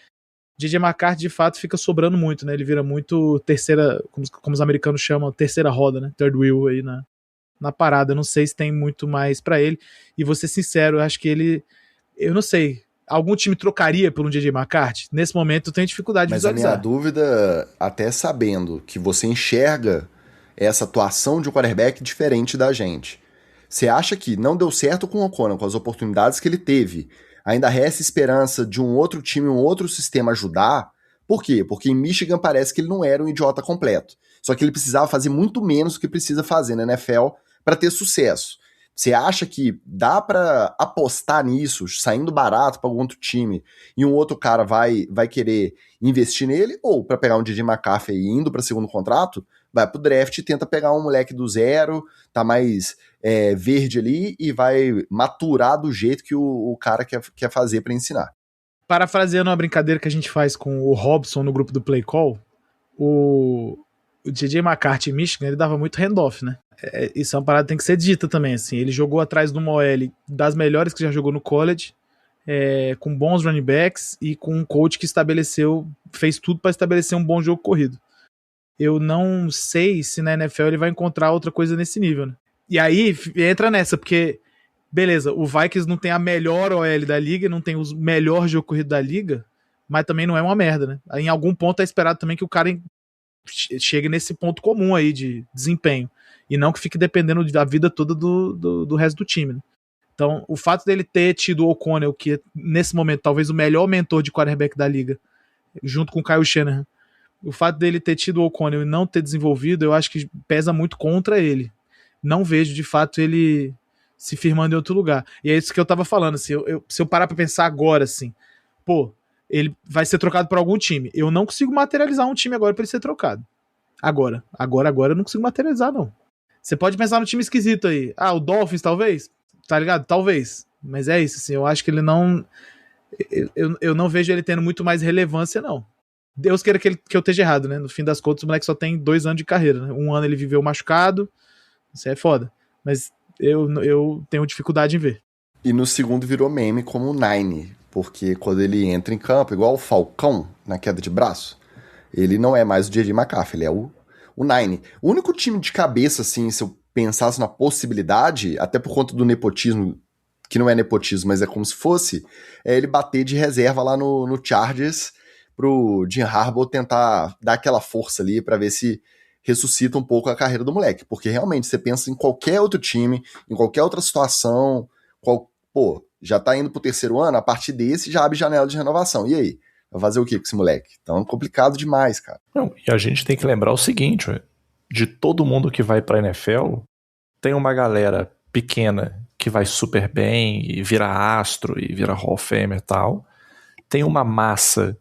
J.J. McCarthy, de fato, fica sobrando muito, né? Ele vira muito terceira, como os americanos chamam, terceira roda, né? Third wheel aí na parada. Eu não sei se tem muito mais pra ele. E vou ser sincero, eu acho que eu não sei, algum time trocaria por um J.J. McCarthy? Nesse momento eu tenho dificuldade de visualizar. Mas a minha dúvida, até sabendo que você enxerga essa atuação de um quarterback diferente da gente, você acha que não deu certo com o O'Connell, com as oportunidades que ele teve, ainda resta esperança de um outro time, um outro sistema ajudar? Por quê? Porque em Michigan parece que ele não era um idiota completo. Só que ele precisava fazer muito menos do que precisa fazer na NFL para ter sucesso. Você acha que dá para apostar nisso, saindo barato para algum outro time, e um outro cara vai querer investir nele? Ou para pegar um J.J. McCarthy e indo para segundo contrato, vai pro draft e tenta pegar um moleque do zero, tá mais verde ali e vai maturar do jeito que o cara quer fazer para ensinar. Parafraseando uma brincadeira que a gente faz com o Robson no grupo do Play Call, o J.J. McCarthy em Michigan, ele dava muito handoff, né? Isso é uma parada que tem que ser dita também, assim. Ele jogou atrás de uma OL das melhores que já jogou no college, com bons running backs e com um coach que fez tudo para estabelecer um bom jogo corrido. Eu não sei se na NFL ele vai encontrar outra coisa nesse nível, né? E aí entra nessa, porque beleza, o Vikings não tem a melhor OL da liga, não tem o melhor jogo corrido da liga, mas também não é uma merda, né? Em algum ponto é esperado também que o cara chegue nesse ponto comum aí de desempenho, e não que fique dependendo da vida toda do resto do time, né? Então, o fato dele ter tido o O'Connell, que é, nesse momento, talvez o melhor mentor de quarterback da liga, junto com o Kyle Shanahan, o fato dele ter tido o O'Connell e não ter desenvolvido, eu acho que pesa muito contra ele. Não vejo, de fato, ele se firmando em outro lugar. E é isso que eu tava falando, assim, se eu parar pra pensar agora, assim, pô, ele vai ser trocado por algum time. Eu não consigo materializar um time agora pra ele ser trocado. Agora eu não consigo materializar, não. Você pode pensar no time esquisito aí. Ah, o Dolphins, talvez? Tá ligado? Talvez. Mas é isso, assim, eu acho que ele não... Eu não vejo ele tendo muito mais relevância, não. Deus queira que eu esteja errado, né? No fim das contas, o moleque só tem 2 anos de carreira, né? 1 ano ele viveu machucado, isso é foda. Mas eu tenho dificuldade em ver. E no segundo virou meme como o Nine, porque quando ele entra em campo, igual o Falcão na queda de braço, ele não é mais o J.J. McCarthy, ele é o Nine. O único time de cabeça, assim, se eu pensasse na possibilidade, até por conta do nepotismo, que não é nepotismo, mas é como se fosse, ele bater de reserva lá no Chargers pro Jim Harbaugh tentar dar aquela força ali pra ver se ressuscita um pouco a carreira do moleque. Porque realmente, você pensa em qualquer outro time, em qualquer outra situação, já tá indo pro 3º ano, a partir desse já abre janela de renovação. E aí? Vai fazer o que com esse moleque? Então é complicado demais, cara. Não, e a gente tem que lembrar o seguinte, de todo mundo que vai pra NFL, tem uma galera pequena que vai super bem e vira astro e vira Hall of Famer e tal. Tem uma massa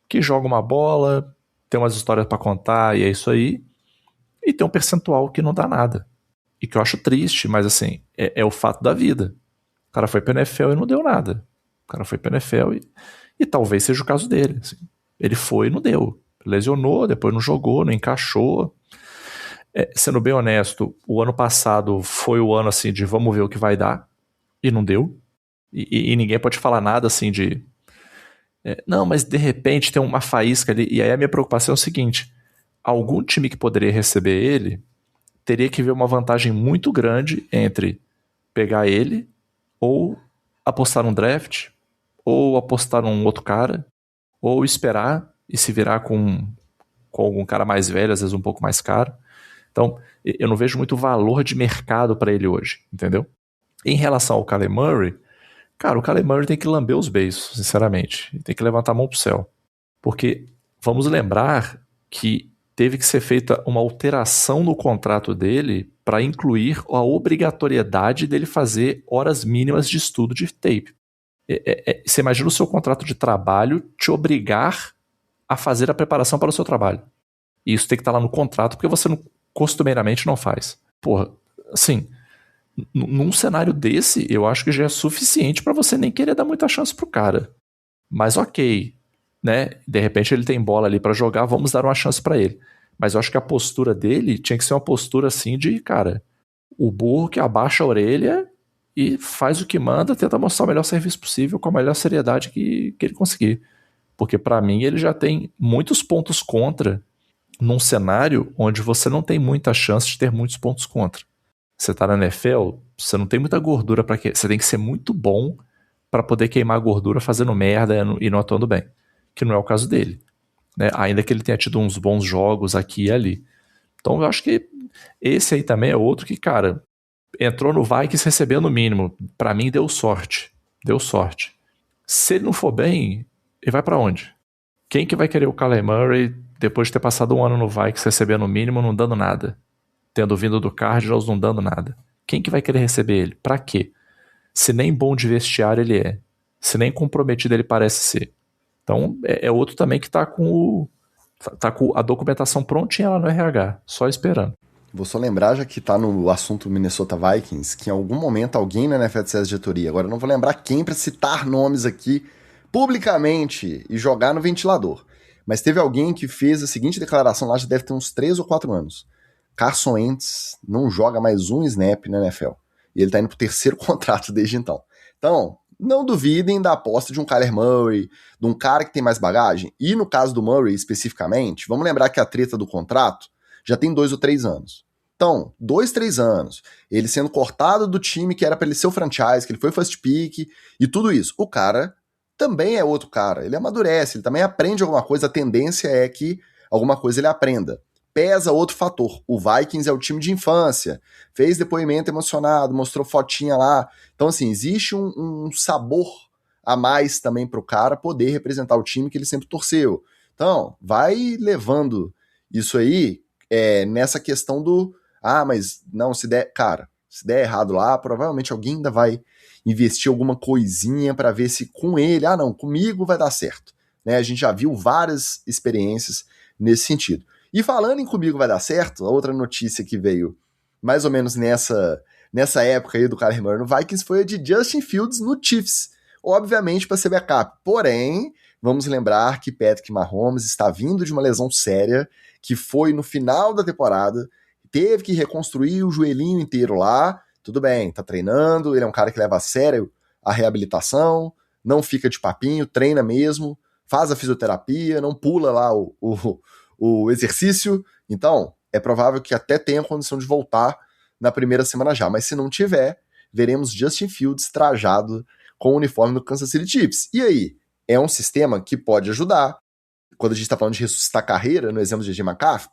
que joga uma bola, tem umas histórias pra contar e é isso aí. E tem um percentual que não dá nada. E que eu acho triste, mas assim, é o fato da vida. O cara foi pra NFL e não deu nada. O cara foi pra NFL e talvez seja o caso dele. Assim. Ele foi e não deu. Lesionou, depois não jogou, não encaixou. Sendo bem honesto, o ano passado foi o ano assim de vamos ver o que vai dar. E não deu. E ninguém pode falar nada assim de... não, mas de repente tem uma faísca ali. E aí a minha preocupação é o seguinte: algum time que poderia receber ele teria que ver uma vantagem muito grande entre pegar ele ou apostar num draft ou apostar num outro cara ou esperar e se virar com algum cara mais velho, às vezes um pouco mais caro. Então, eu não vejo muito valor de mercado para ele hoje, entendeu? Em relação ao Kyler Murray, cara, o Kyler Murray tem que lamber os beiços, sinceramente. Tem que levantar a mão pro céu. Porque vamos lembrar que teve que ser feita uma alteração no contrato dele para incluir a obrigatoriedade dele fazer horas mínimas de estudo de tape. Você imagina o seu contrato de trabalho te obrigar a fazer a preparação para o seu trabalho. E isso tem que estar lá no contrato, porque você costumeiramente não faz. Porra, assim, num cenário desse, eu acho que já é suficiente para você nem querer dar muita chance pro cara. Mas ok, né? De repente ele tem bola ali para jogar, vamos dar uma chance para ele. Mas eu acho que a postura dele tinha que ser uma postura assim de, cara, o burro que abaixa a orelha e faz o que manda, tenta mostrar o melhor serviço possível com a melhor seriedade que ele conseguir. Porque para mim ele já tem muitos pontos contra num cenário onde você não tem muita chance de ter muitos pontos contra. Você tá na NFL, você não tem muita gordura para que você tem que ser muito bom para poder queimar a gordura fazendo merda e não atuando bem, que não é o caso dele, né? Ainda que ele tenha tido uns bons jogos aqui e ali. Então eu acho que esse aí também é outro que, cara, entrou no Vikings recebendo o mínimo. Para mim deu sorte. Se ele não for bem, ele vai para onde? Quem que vai querer o Kyler Murray depois de ter passado um ano no Vikings recebendo o mínimo, não dando nada? Tendo vindo do Cardinals, não dando nada. Quem que vai querer receber ele? Pra quê? Se nem bom de vestiário ele é. Se nem comprometido ele parece ser. Então, é outro também que tá com a documentação prontinha lá no RH, só esperando. Vou só lembrar, já que tá no assunto Minnesota Vikings, que em algum momento alguém na NFL diretoria, agora eu não vou lembrar quem para citar nomes aqui publicamente e jogar no ventilador, mas teve alguém que fez a seguinte declaração lá, já deve ter uns 3 ou 4 anos. Carson Wentz não joga mais um snap na NFL. E ele tá indo pro 3º contrato desde então. Então, não duvidem da aposta de um Kyler Murray, de um cara que tem mais bagagem. E no caso do Murray, especificamente, vamos lembrar que a treta do contrato já tem 2 ou 3 anos. Então, 2, 3 anos, ele sendo cortado do time que era pra ele ser o franchise, que ele foi first pick e tudo isso. O cara também é outro cara. Ele amadurece, ele também aprende alguma coisa. A tendência é que alguma coisa ele aprenda. Pesa outro fator. O Vikings é o time de infância. Fez depoimento emocionado, mostrou fotinha lá. Então, assim, existe um sabor a mais também pro cara poder representar o time que ele sempre torceu. Então, vai levando isso aí nessa questão do... mas não, se der errado lá, provavelmente alguém ainda vai investir alguma coisinha para ver se com ele... não, comigo vai dar certo. Né? A gente já viu várias experiências nesse sentido. E falando em comigo vai dar certo, a outra notícia que veio mais ou menos nessa época aí do Kyler Murray no Vikings foi a de Justin Fields no Chiefs, obviamente para ser backup. Porém, vamos lembrar que Patrick Mahomes está vindo de uma lesão séria, que foi no final da temporada, teve que reconstruir o joelhinho inteiro lá, tudo bem, tá treinando, ele é um cara que leva a sério a reabilitação, não fica de papinho, treina mesmo, faz a fisioterapia, não pula lá o exercício, então é provável que até tenha condição de voltar na primeira semana já, mas se não tiver, veremos Justin Fields trajado com o uniforme do Kansas City Chiefs. E aí, é um sistema que pode ajudar, quando a gente tá falando de ressuscitar a carreira, no exemplo de AJ McCarthy,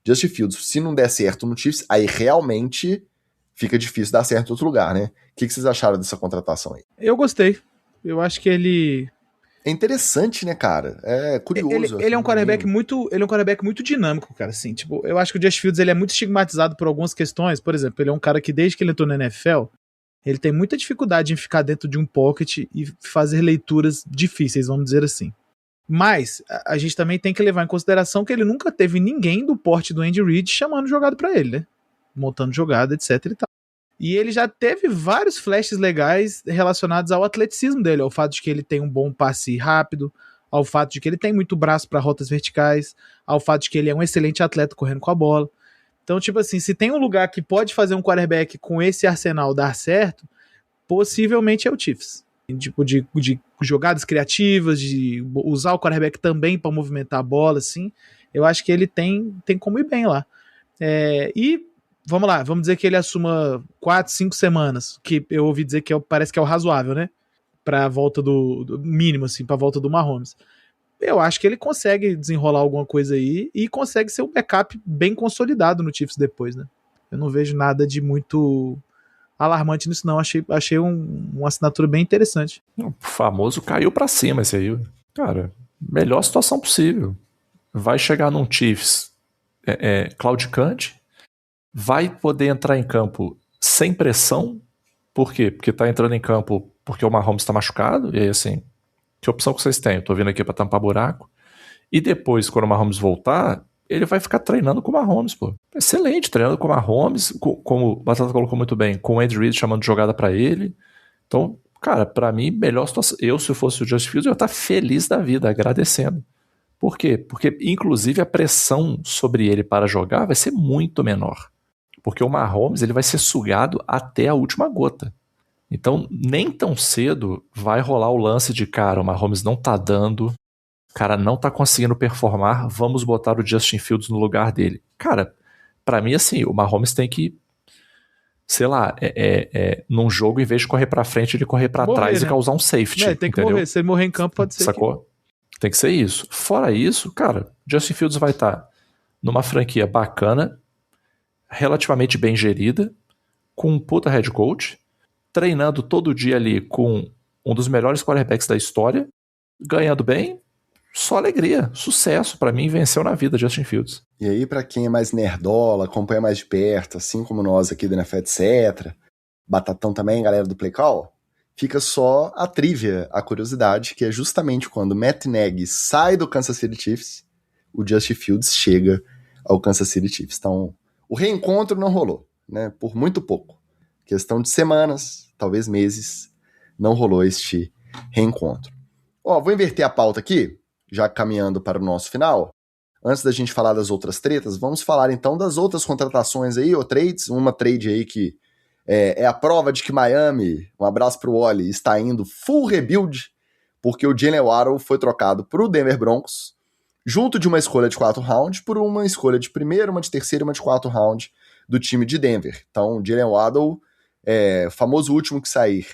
Justin Fields, se não der certo no Chiefs, aí realmente fica difícil dar certo em outro lugar, né? O que vocês acharam dessa contratação aí? Eu gostei, eu acho que ele... É interessante, né, cara? É curioso. Ele é um quarterback muito dinâmico, cara, assim, tipo, eu acho que o Justin Fields ele é muito estigmatizado por algumas questões, por exemplo, ele é um cara que desde que ele entrou na NFL, Ele tem muita dificuldade em ficar dentro de um pocket e fazer leituras difíceis, vamos dizer assim. Mas a gente também tem que levar em consideração que ele nunca teve ninguém do porte do Andy Reid chamando jogada pra ele, né? Montando jogada, etc e tal. E ele já teve vários flashes legais relacionados ao atleticismo dele, ao fato de que ele tem um bom passe rápido, ao fato de que ele tem muito braço para rotas verticais, ao fato de que ele é um excelente atleta correndo com a bola. Então, tipo assim, se tem um lugar que pode fazer um quarterback com esse arsenal dar certo, possivelmente é o Chiefs. Tipo, de jogadas criativas, de usar o quarterback também para movimentar a bola, assim, eu acho que ele tem como ir bem lá. E, vamos lá, vamos dizer que ele assuma 4, 5 semanas, que eu ouvi dizer que parece que é o razoável, né? Pra volta do mínimo, assim, pra volta do Mahomes. Eu acho que ele consegue desenrolar alguma coisa aí e consegue ser um backup bem consolidado no Chiefs depois, né? Eu não vejo nada de muito alarmante nisso, não. Achei uma assinatura bem interessante. O famoso caiu pra cima esse aí. Cara, melhor situação possível. Vai chegar num Chiefs claudicante, vai poder entrar em campo sem pressão. Por quê? Porque tá entrando em campo porque o Mahomes tá machucado, e aí assim, que opção que vocês têm? Eu tô vindo aqui pra tampar buraco. E depois, quando o Mahomes voltar, ele vai ficar treinando com o Mahomes, pô. Excelente, treinando com o Mahomes, como o Batata colocou muito bem, com o Andy Reid chamando de jogada pra ele. Então, cara, pra mim, melhor situação. Eu, se eu fosse o Justin Fields, eu ia estar feliz da vida, agradecendo. Por quê? Porque, inclusive, a pressão sobre ele para jogar vai ser muito menor. Porque o Mahomes, ele vai ser sugado até a última gota. Então, nem tão cedo vai rolar o lance de, cara, o Mahomes não tá dando, o cara não tá conseguindo performar, vamos botar o Justin Fields no lugar dele. Cara, pra mim, assim, o Mahomes tem que, sei lá, num jogo, em vez de correr pra frente, ele correr pra trás, né? E causar um safety. Tem que morrer. Se ele morrer em campo, pode ser. Sacou? Tem que ser isso. Fora isso, cara, Justin Fields vai estar numa franquia bacana, relativamente bem gerida, com um puta head coach, treinando todo dia ali com um dos melhores quarterbacks da história, ganhando bem, só alegria, sucesso. Pra mim, venceu na vida Justin Fields. E aí, pra quem é mais nerdola, acompanha mais de perto, assim como nós aqui do NFL, etc., Batatão também, galera do Play Call, fica só a trivia, a curiosidade, que é justamente quando Matt Nagy sai do Kansas City Chiefs, o Justin Fields chega ao Kansas City Chiefs. Então, o reencontro não rolou, né? Por muito pouco. Questão de semanas, talvez meses, não rolou este reencontro. Vou inverter a pauta aqui, já caminhando para o nosso final. Antes da gente falar das outras tretas, vamos falar então das outras contratações aí, ou trades. Uma trade aí que é a prova de que Miami, um abraço pro Wally, está indo full rebuild, porque o Jalen Waddle foi trocado pro Denver Broncos, junto de uma escolha de 4 rounds, por uma escolha de primeiro, uma de terceiro e uma de 4 rounds do time de Denver. Então, Jalen Waddle, famoso último que sair,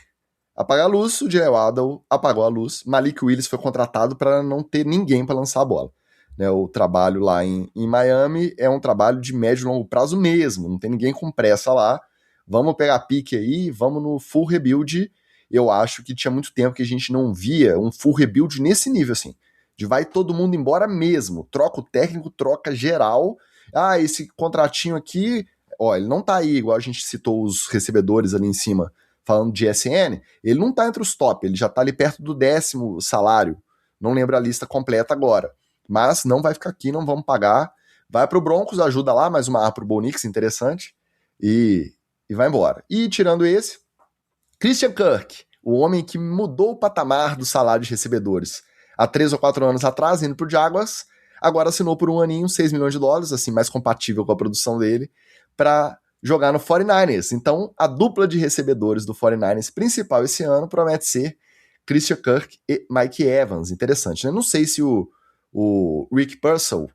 apagar a luz, o Jalen Waddle apagou a luz. Malik Willis foi contratado para não ter ninguém para lançar a bola. Né, o trabalho lá em Miami é um trabalho de médio e longo prazo mesmo, não tem ninguém com pressa lá. Vamos pegar pique aí, vamos no full rebuild. Eu acho que tinha muito tempo que a gente não via um full rebuild nesse nível, assim, de vai todo mundo embora mesmo, troca o técnico, troca geral. Esse contratinho aqui, ele não tá aí, igual a gente citou os recebedores ali em cima, falando de SN, ele não tá entre os top, ele já tá ali perto do 10º salário, não lembro a lista completa agora, mas não vai ficar aqui, não vamos pagar, vai pro Broncos, ajuda lá, mais uma arma pro Bo Nix, interessante, e vai embora. E tirando esse, Christian Kirk, o homem que mudou o patamar do salário de recebedores há 3 ou 4 anos atrás, indo pro Jaguars, agora assinou por um aninho, $6 milhões, assim, mais compatível com a produção dele, para jogar no 49ers. Então, a dupla de recebedores do 49ers principal esse ano promete ser Christian Kirk e Mike Evans. Interessante, né? Não sei se o Rick Purcell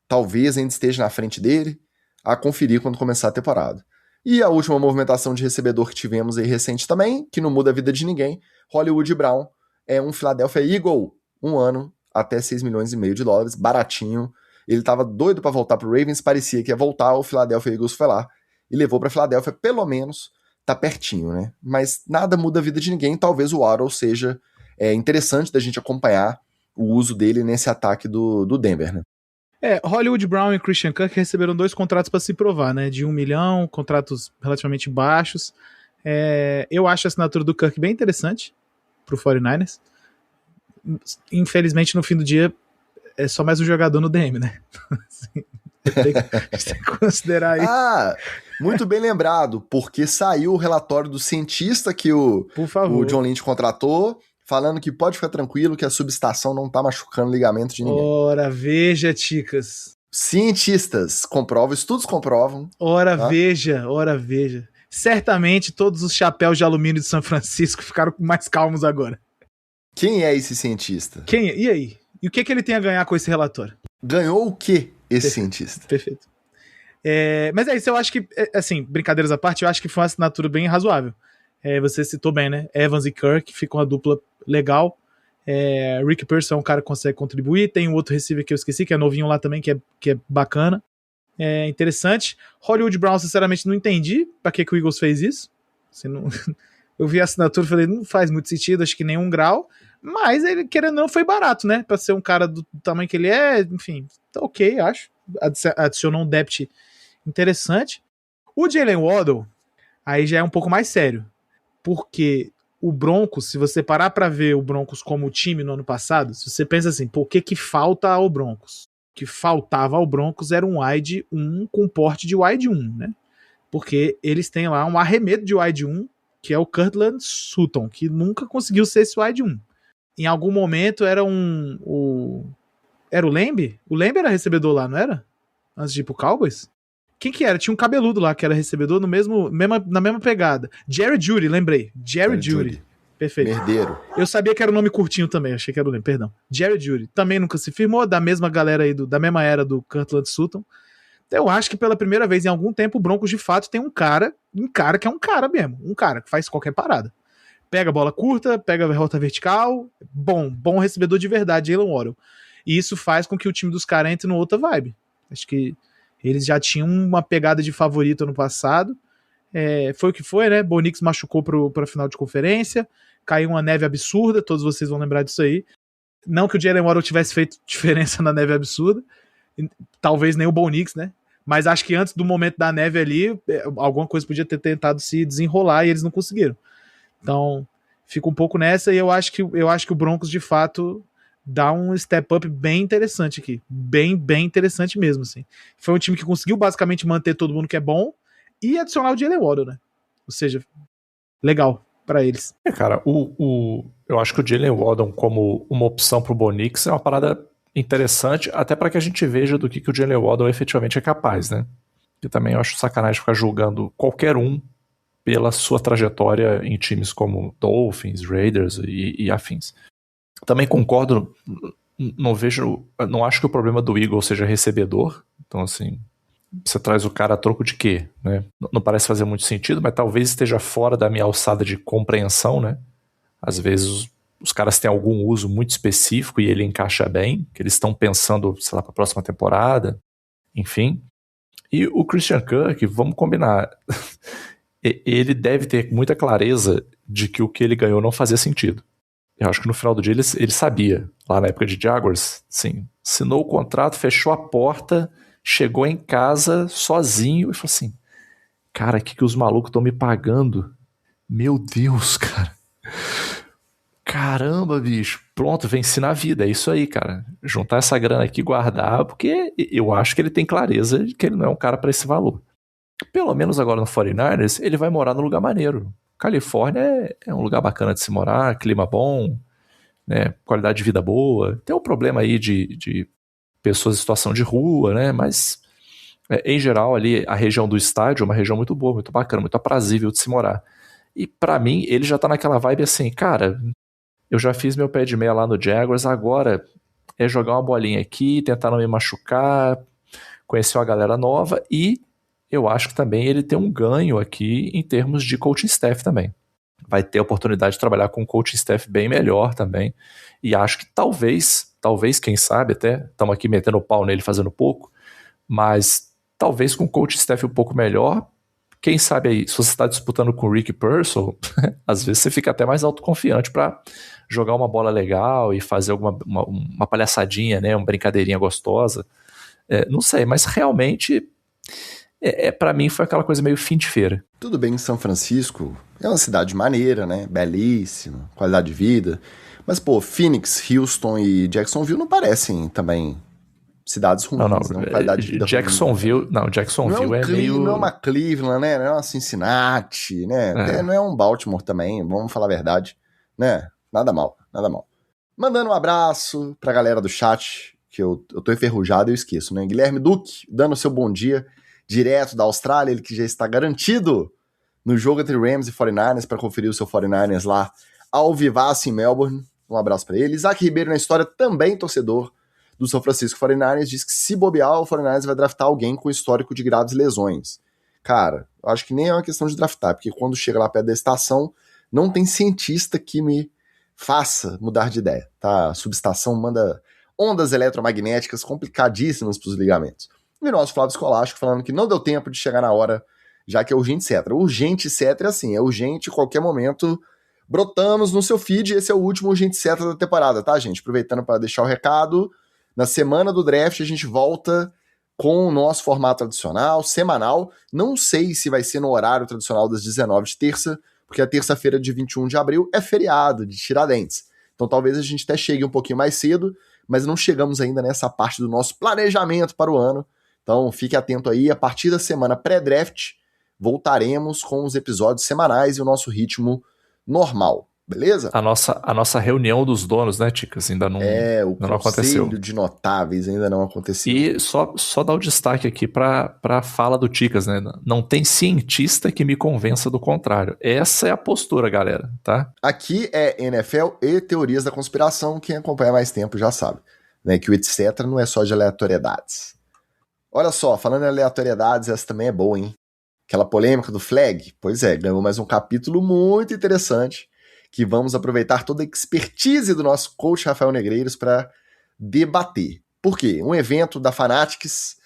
talvez ainda esteja na frente dele, a conferir quando começar a temporada. E a última movimentação de recebedor que tivemos aí recente também, que não muda a vida de ninguém, Hollywood Brown, é um Philadelphia Eagle, um ano, até $6,5 milhões, baratinho. Ele tava doido para voltar pro Ravens, parecia que ia voltar, o Philadelphia Eagles foi lá e levou pra Philadelphia, pelo menos tá pertinho, né? Mas nada muda a vida de ninguém, talvez o Waddle seja interessante da gente acompanhar o uso dele nesse ataque do Denver, né? Hollywood Brown e Christian Kirk receberam 2 contratos para se provar, né? De $1 milhão, contratos relativamente baixos. Eu acho a assinatura do Kirk bem interessante pro 49ers. Infelizmente, no fim do dia, é só mais um jogador no DM, né? Assim, tem que considerar aí. Muito bem lembrado, porque saiu o relatório do cientista que o John Lynch contratou, falando que pode ficar tranquilo, que a subestação não tá machucando o ligamento de ninguém. Ora, veja, Ticas. Cientistas comprovam, estudos comprovam. Ora, veja. Certamente todos os chapéus de alumínio de São Francisco ficaram mais calmos agora. Quem é esse cientista? E aí? E o que ele tem a ganhar com esse relatório? Ganhou o quê, esse cientista? Perfeito. Mas é isso, eu acho que, assim, brincadeiras à parte, eu acho que foi uma assinatura bem razoável. Você citou bem, né? Evans e Kirk, fica uma dupla legal. Rick Pearson é um cara que consegue contribuir. Tem um outro receiver que eu esqueci, que é novinho lá também, que é bacana. É interessante. Hollywood Brown, sinceramente, não entendi pra que o Eagles fez isso. Eu vi a assinatura e falei, não faz muito sentido, acho que nem um grau. Mas ele, querendo ou não, foi barato, né? Pra ser um cara do tamanho que ele é, enfim, tá ok, acho. Adicionou um depth interessante. O Jalen Waddle, aí já é um pouco mais sério. Porque o Broncos, se você parar pra ver o Broncos como time no ano passado, se você pensa assim, pô, o que falta ao Broncos? O que faltava ao Broncos era um wide 1 com porte de wide 1, né? Porque eles têm lá um arremedo de wide 1, que é o Courtland Sutton, que nunca conseguiu ser esse wide 1. Em algum momento era Era o Lamb? O Lamb era recebedor lá, não era? Antes de ir pro Cowboys? Quem que era? Tinha um cabeludo lá que era recebedor na mesma pegada. Jerry Jeudy, lembrei. Jerry Jeudy. Perfeito. Merdeiro. Eu sabia que era um nome curtinho também, achei que era o Lamb, perdão. Jerry Jeudy. Também nunca se firmou, da mesma galera aí, da mesma era do Courtland Sutton. Eu acho que pela primeira vez em algum tempo o Broncos de fato tem um cara que é um cara mesmo. Um cara que faz qualquer parada. Pega a bola curta, pega a rota vertical. Bom recebedor de verdade, Jalen Waddle. E isso faz com que o time dos caras entre numa outra vibe. Acho que eles já tinham uma pegada de favorito ano passado. Foi o que foi, né? Bo Nix machucou pra final de conferência. Caiu uma neve absurda, todos vocês vão lembrar disso aí. Não que o Jalen Waddle tivesse feito diferença na neve absurda. Talvez nem o Bo Nix, né? Mas acho que antes do momento da neve ali, alguma coisa podia ter tentado se desenrolar e eles não conseguiram. Então, fica um pouco nessa e eu acho que o Broncos, de fato, dá um step up bem interessante aqui. Bem interessante mesmo, assim. Foi um time que conseguiu basicamente manter todo mundo que é bom e adicionar o Jalen Waddle, né? Ou seja, legal pra eles. Cara, eu acho que o Jalen Waddle como uma opção pro Bo Nix é uma parada interessante, até para que a gente veja do que o Jalen Waddle efetivamente é capaz, né? Eu também acho sacanagem ficar julgando qualquer um pela sua trajetória em times como Dolphins, Raiders e afins. Também concordo, não acho que o problema do Eagles seja recebedor, então assim, você traz o cara a troco de quê, né? Não parece fazer muito sentido, mas talvez esteja fora da minha alçada de compreensão, né? Às vezes os caras têm algum uso muito específico e ele encaixa bem, que eles estão pensando, sei lá, para a próxima temporada, enfim. E o Christian Kirk, vamos combinar, ele deve ter muita clareza de que o que ele ganhou não fazia sentido. Eu acho que no final do dia ele sabia, lá na época de Jaguars, sim, assinou o contrato, fechou a porta, chegou em casa sozinho e falou assim, cara, o que os malucos estão me pagando? Meu Deus, cara. Caramba, bicho, pronto, venci na vida, é isso aí, cara. Juntar essa grana aqui e guardar, porque eu acho que ele tem clareza de que ele não é um cara para esse valor. Pelo menos agora no 49ers, ele vai morar num lugar maneiro. Califórnia é um lugar bacana de se morar, clima bom, né, qualidade de vida boa. Tem um problema aí de pessoas em situação de rua, né, mas em geral ali a região do estádio é uma região muito boa, muito bacana, muito aprazível de se morar. E pra mim, ele já tá naquela vibe assim, cara, eu já fiz meu pé de meia lá no Jaguars, agora é jogar uma bolinha aqui, tentar não me machucar, conhecer uma galera nova e eu acho que também ele tem um ganho aqui em termos de coaching staff também. Vai ter a oportunidade de trabalhar com um coaching staff bem melhor também. E acho que talvez, quem sabe até, estamos aqui metendo o pau nele fazendo pouco, mas talvez com um coaching staff um pouco melhor, quem sabe aí, se você está disputando com o Rick Pearsall, às vezes você fica até mais autoconfiante para jogar uma bola legal e fazer uma palhaçadinha, né, uma brincadeirinha gostosa. Não sei, mas realmente Pra mim foi aquela coisa meio fim de feira. Tudo bem, São Francisco é uma cidade maneira, né? Belíssima, qualidade de vida. Mas, pô, Phoenix, Houston e Jacksonville não parecem também cidades ruins, Não, qualidade de vida Jacksonville, ruim. não, Jacksonville Não é, meio... Não é uma Cleveland, né? Não é uma Cincinnati, né? Não é um Baltimore também, vamos falar a verdade, né? Nada mal, nada mal. Mandando um abraço pra galera do chat, que eu tô enferrujado e eu esqueço, né? Guilherme Duque, dando o seu bom dia, direto da Austrália, ele que já está garantido no jogo entre Rams e 49ers para conferir o seu 49ers lá ao vivaço em Melbourne. Um abraço para ele. Isaac Ribeiro na história, também torcedor do São Francisco 49ers, diz que se bobear, o 49ers vai draftar alguém com histórico de graves lesões. Cara, eu acho que nem é uma questão de draftar, porque quando chega lá perto da estação, não tem cientista que me faça mudar de ideia, tá? A subestação manda ondas eletromagnéticas complicadíssimas para os ligamentos. E o nosso Flávio Escolástico falando que não deu tempo de chegar na hora, já que é urgente, etc. Urgente, etc. é assim, é urgente, qualquer momento brotamos no seu feed, esse é o último urgente, etc. da temporada, tá, gente? Aproveitando para deixar o recado, na semana do draft a gente volta com o nosso formato tradicional, semanal. Não sei se vai ser no horário tradicional das 19 de terça, porque a terça-feira de 21 de abril é feriado de Tiradentes. Então talvez a gente até chegue um pouquinho mais cedo, mas não chegamos ainda nessa parte do nosso planejamento para o ano. Então fique atento aí, a partir da semana pré-draft voltaremos com os episódios semanais e o nosso ritmo normal, beleza? A nossa reunião dos donos, né, Ticas, ainda não, o não aconteceu. conselho de notáveis ainda não aconteceu. E só dar o destaque aqui para a fala do Ticas, né? Não tem cientista que me convença do contrário. Essa é a postura, galera, tá? Aqui é NFL e teorias da conspiração, quem acompanha mais tempo já sabe, né, que o etc não é só de aleatoriedades. Olha só, falando em aleatoriedades, essa também é boa, hein? Aquela polêmica do flag, pois é, ganhou mais um capítulo muito interessante, que vamos aproveitar toda a expertise do nosso coach Rafael Negreiros para debater. Por quê? Um evento da Fanatics,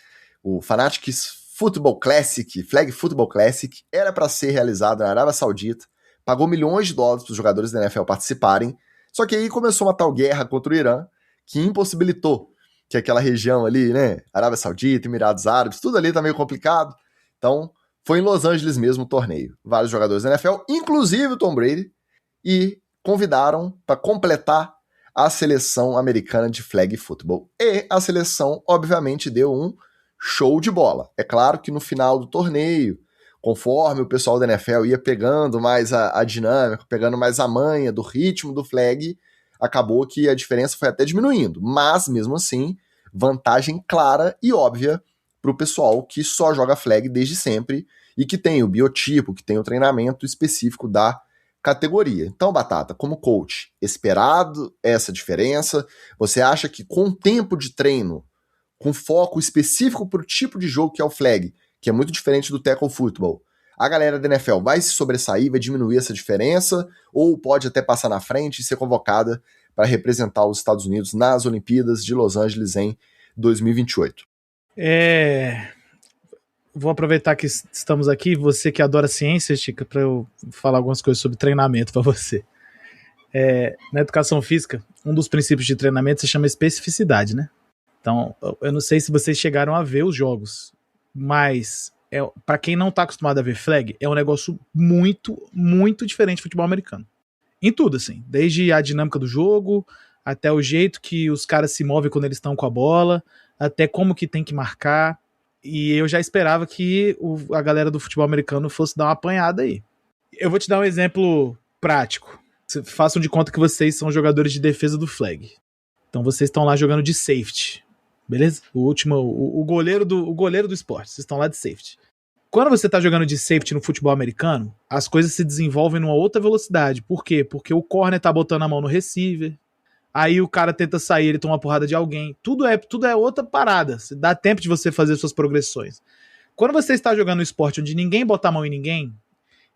o Fanatics Football Classic, Flag Football Classic, era para ser realizado na Arábia Saudita, pagou milhões de dólares para os jogadores da NFL participarem, só que aí começou uma tal guerra contra o Irã, que impossibilitou que aquela região ali, né, Arábia Saudita, Emirados Árabes, tudo ali tá meio complicado, então foi em Los Angeles mesmo o torneio. Vários jogadores da NFL, inclusive o Tom Brady, e convidaram para completar a seleção americana de flag football. E a seleção, obviamente, deu um show de bola. É claro que no final do torneio, conforme o pessoal da NFL ia pegando mais a dinâmica, pegando mais a manha do ritmo do flag, acabou que a diferença foi até diminuindo. Mas, mesmo assim, vantagem clara e óbvia para o pessoal que só joga flag desde sempre e que tem o biotipo, que tem o treinamento específico da categoria. Então, Batata, como coach, esperado essa diferença? Você acha que com tempo de treino, com foco específico para o tipo de jogo que é o flag, que é muito diferente do tackle football, a galera da NFL vai se sobressair, vai diminuir essa diferença, ou pode até passar na frente e ser convocada para representar os Estados Unidos nas Olimpíadas de Los Angeles em 2028? Vou aproveitar que estamos aqui, você que adora ciências, Tica, para eu falar algumas coisas sobre treinamento para você. Na educação física, um dos princípios de treinamento se chama especificidade, né? Então, eu não sei se vocês chegaram a ver os jogos, mas para quem não está acostumado a ver flag, é um negócio muito, muito diferente do futebol americano. Em tudo, assim. Desde a dinâmica do jogo, até o jeito que os caras se movem quando eles estão com a bola, até como que tem que marcar. E eu já esperava que a galera do futebol americano fosse dar uma apanhada aí. Eu vou te dar um exemplo prático. Façam de conta que vocês são jogadores de defesa do flag. Então vocês estão lá jogando de safety. Beleza? O goleiro do esporte. Vocês estão lá de safety. Quando você tá jogando de safety no futebol americano, as coisas se desenvolvem numa outra velocidade. Por quê? Porque o corner tá botando a mão no receiver. Aí o cara tenta sair, ele toma uma porrada de alguém. Tudo é outra parada. Dá tempo de você fazer suas progressões. Quando você está jogando um esporte onde ninguém bota a mão em ninguém,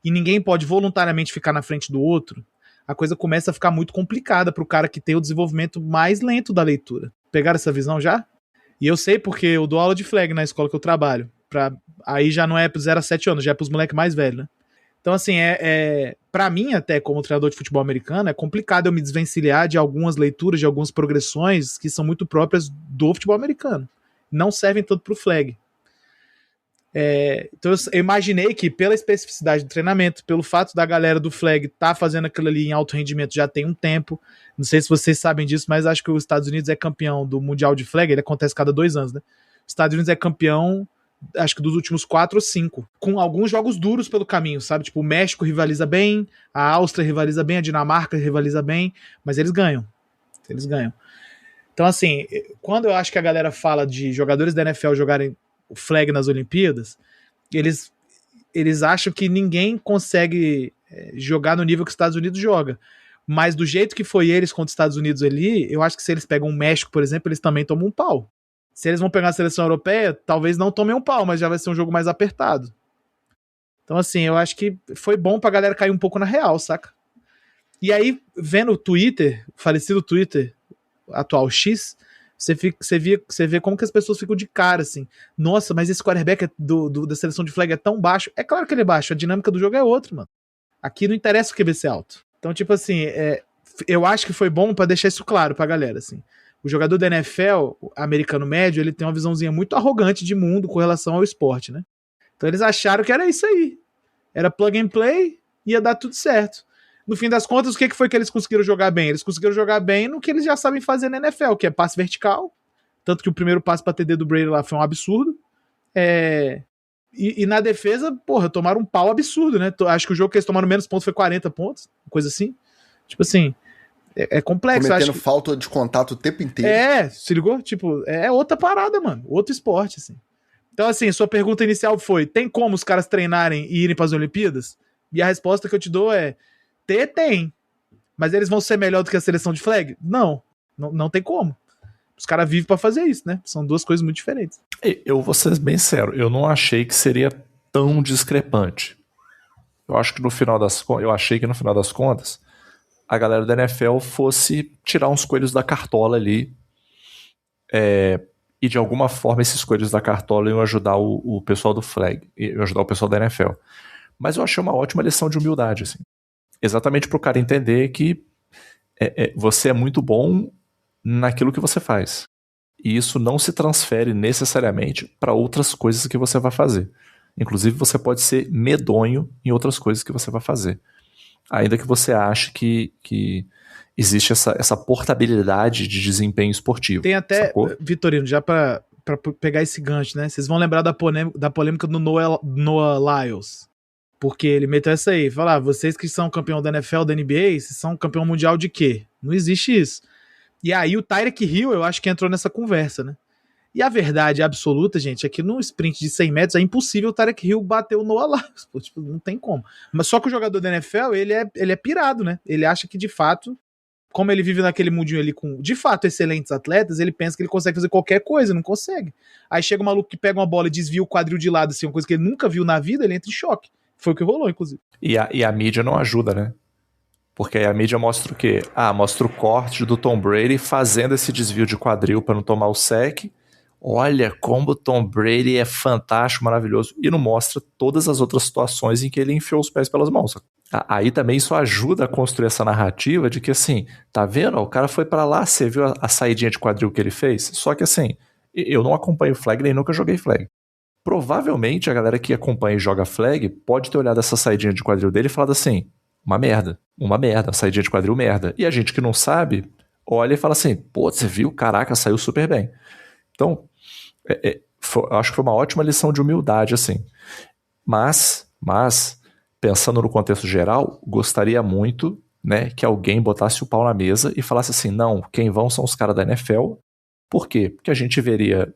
e ninguém pode voluntariamente ficar na frente do outro, a coisa começa a ficar muito complicada pro cara que tem o desenvolvimento mais lento da leitura. Pegaram essa visão já? E eu sei porque eu dou aula de flag na escola que eu trabalho. Aí já não é pro 0 a 7 anos, já é pros moleques mais velhos, né? Então, assim, pra mim, até como treinador de futebol americano, é complicado eu me desvencilhar de algumas leituras, de algumas progressões que são muito próprias do futebol americano. Não servem tanto pro flag. Então eu imaginei que pela especificidade do treinamento, pelo fato da galera do flag tá fazendo aquilo ali em alto rendimento já tem um tempo, não sei se vocês sabem disso, mas acho que os Estados Unidos é campeão do Mundial de Flag, ele acontece cada 2 anos, né? Os Estados Unidos é campeão, acho que dos últimos 4 ou 5, com alguns jogos duros pelo caminho, sabe? Tipo, o México rivaliza bem, a Áustria rivaliza bem, a Dinamarca rivaliza bem, mas eles ganham. Então, assim, quando eu acho que a galera fala de jogadores da NFL jogarem o flag nas Olimpíadas, eles acham que ninguém consegue jogar no nível que os Estados Unidos joga. Mas do jeito que foi eles contra os Estados Unidos ali, eu acho que se eles pegam o México, por exemplo, eles também tomam um pau. Se eles vão pegar a seleção europeia, talvez não tomem um pau, mas já vai ser um jogo mais apertado. Então, assim, eu acho que foi bom pra galera cair um pouco na real, saca? E aí, vendo o Twitter, o falecido Twitter, atual X, você vê como que as pessoas ficam de cara, assim. Nossa, mas esse quarterback da seleção de flag é tão baixo. É claro que ele é baixo, a dinâmica do jogo é outra, mano. Aqui não interessa o QB ser alto. Então, tipo assim, eu acho que foi bom pra deixar isso claro pra galera, assim. O jogador da NFL, o americano médio, ele tem uma visãozinha muito arrogante de mundo com relação ao esporte, né? Então eles acharam que era isso aí. Era plug and play, ia dar tudo certo. No fim das contas, o que foi que eles conseguiram jogar bem? Eles conseguiram jogar bem no que eles já sabem fazer na NFL, que é passe vertical. Tanto que o primeiro passe pra TD do Brady lá foi um absurdo. E na defesa, porra, tomaram um pau absurdo, né? Acho que o jogo que eles tomaram menos pontos foi 40 pontos, coisa assim. Tipo assim, é complexo. Cometendo falta de contato o tempo inteiro. Se ligou? Tipo, é outra parada, mano. Outro esporte, assim. Então, assim, sua pergunta inicial foi, tem como os caras treinarem e irem pras Olimpíadas? E a resposta que eu te dou é, tem. Mas eles vão ser melhor do que a seleção de flag? Não tem como. Os caras vivem pra fazer isso, né? São duas coisas muito diferentes. Eu vou ser bem sério, eu não achei que seria tão discrepante. Eu achei que no final das contas a galera da NFL fosse tirar uns coelhos da cartola ali, e de alguma forma esses coelhos da cartola iam ajudar o pessoal do flag, iam ajudar o pessoal da NFL. Mas eu achei uma ótima lição de humildade, assim. Exatamente pro cara entender que você é muito bom naquilo que você faz. E isso não se transfere necessariamente para outras coisas que você vai fazer. Inclusive, você pode ser medonho em outras coisas que você vai fazer. Ainda que você ache que existe essa portabilidade de desempenho esportivo. Tem até, sacou? Vitorino, já pra pegar esse gancho, né? Vocês vão lembrar da polêmica do Noah Lyles. Porque ele meteu essa aí, falar, vocês que são campeão da NFL, da NBA, vocês são campeão mundial de quê? Não existe isso. E aí o Tyreek Hill, eu acho que entrou nessa conversa, né? E a verdade absoluta, gente, é que no sprint de 100 metros é impossível o Tyreek Hill bater o Noah Lyles. Pô, tipo, não tem como. Mas só que o jogador da NFL, ele é pirado, né? Ele acha que, de fato, como ele vive naquele mundinho ali com, de fato, excelentes atletas, ele pensa que ele consegue fazer qualquer coisa, não consegue. Aí chega um maluco que pega uma bola e desvia o quadril de lado, assim, uma coisa que ele nunca viu na vida, ele entra em choque. Foi o que rolou, inclusive. E a mídia não ajuda, né? Porque aí a mídia mostra o quê? Mostra o corte do Tom Brady fazendo esse desvio de quadril para não tomar o sec. Olha como o Tom Brady é fantástico, maravilhoso. E não mostra todas as outras situações em que ele enfiou os pés pelas mãos. Aí também isso ajuda a construir essa narrativa de que, assim, tá vendo? O cara foi para lá, você viu a saidinha de quadril que ele fez? Só que, assim, eu não acompanho flag, nem nunca joguei flag. Provavelmente a galera que acompanha e joga flag pode ter olhado essa saidinha de quadril dele e falado assim, uma merda, saidinha de quadril merda. E a gente que não sabe, olha e fala assim, pô, você viu? Caraca, saiu super bem. Então, eu acho que foi uma ótima lição de humildade, assim. Mas, pensando no contexto geral, gostaria muito, né, que alguém botasse o pau na mesa e falasse assim, não, quem vão são os caras da NFL. Por quê? Porque a gente veria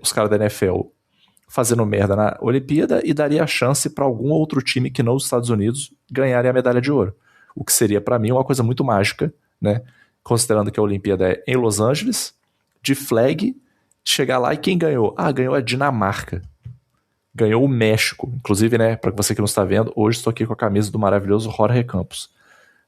os caras da NFL fazendo merda na Olimpíada e daria a chance para algum outro time que não os Estados Unidos ganharem a medalha de ouro. O que seria, para mim, uma coisa muito mágica, né? Considerando que a Olimpíada é em Los Angeles, de flag, chegar lá e quem ganhou? Ganhou a Dinamarca. Ganhou o México. Inclusive, né, para você que não está vendo, hoje estou aqui com a camisa do maravilhoso Jorge Campos.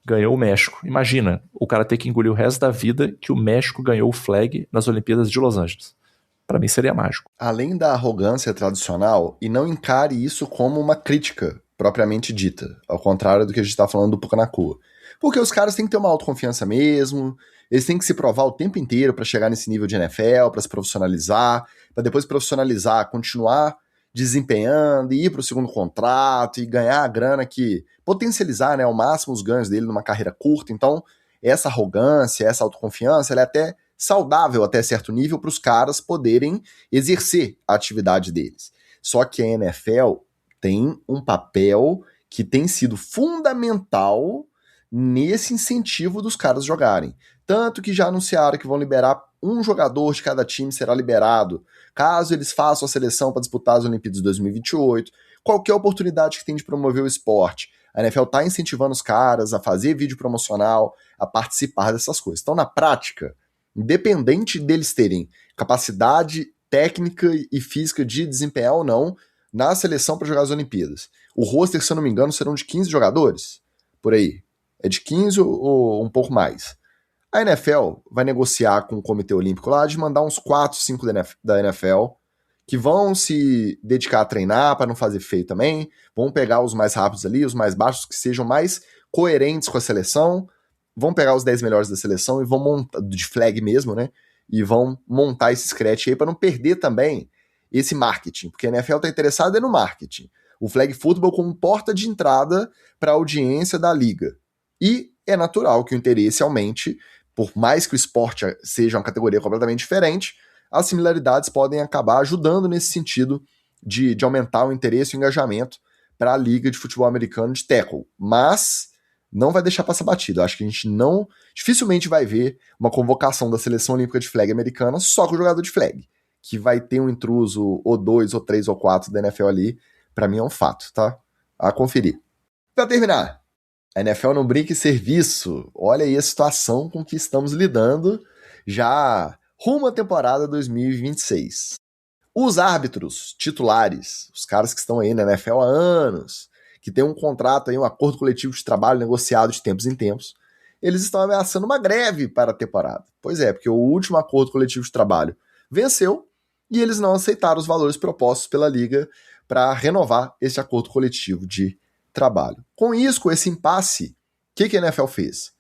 Ganhou o México. Imagina, o cara ter que engolir o resto da vida que o México ganhou o flag nas Olimpíadas de Los Angeles. Para mim seria mágico. Além da arrogância tradicional, e não encare isso como uma crítica propriamente dita, ao contrário do que a gente está falando do Pucanacua. Porque os caras têm que ter uma autoconfiança mesmo, eles têm que se provar o tempo inteiro para chegar nesse nível de NFL, para se profissionalizar, para depois profissionalizar, continuar desempenhando, e ir para o segundo contrato e ganhar a grana que potencializar, né, ao máximo os ganhos dele numa carreira curta. Então, essa arrogância, essa autoconfiança, ela é até saudável até certo nível para os caras poderem exercer a atividade deles. Só que a NFL tem um papel que tem sido fundamental nesse incentivo dos caras jogarem. Tanto que já anunciaram que vão liberar um jogador de cada time será liberado, caso eles façam a seleção para disputar as Olimpíadas de 2028. Qualquer oportunidade que tem de promover o esporte, a NFL está incentivando os caras a fazer vídeo promocional, a participar dessas coisas. Então, na prática, independente deles terem capacidade técnica e física de desempenhar ou não na seleção para jogar as Olimpíadas, o roster, se eu não me engano, serão de 15 jogadores, por aí. É de 15 ou um pouco mais. A NFL vai negociar com o Comitê Olímpico lá de mandar uns 4, 5 da NFL que vão se dedicar a treinar para não fazer feio também, vão pegar os mais rápidos ali, os mais baixos, que sejam mais coerentes com a seleção, vão pegar os 10 melhores da seleção e vão montar, de flag mesmo, né? E vão montar esse scratch aí para não perder também esse marketing, porque a NFL está interessada no marketing. O flag football como porta de entrada para a audiência da liga. E é natural que o interesse aumente, por mais que o esporte seja uma categoria completamente diferente, as similaridades podem acabar ajudando nesse sentido de aumentar o interesse e o engajamento para a liga de futebol americano de tackle. Mas não vai deixar passar batido. Acho que a gente dificilmente vai ver uma convocação da seleção olímpica de flag americana só com o jogador de flag, que vai ter um intruso ou 2, ou 3, ou 4 da NFL ali. Para mim é um fato, tá? A conferir. Para terminar, a NFL não brinca em serviço. Olha aí a situação com que estamos lidando já rumo à temporada 2026. Os árbitros titulares, os caras que estão aí na NFL há anos, que tem um contrato aí, um acordo coletivo de trabalho negociado de tempos em tempos, eles estão ameaçando uma greve para a temporada. Pois é, porque o último acordo coletivo de trabalho venceu e eles não aceitaram os valores propostos pela liga para renovar esse acordo coletivo de trabalho. Com isso, com esse impasse, o que a NFL fez?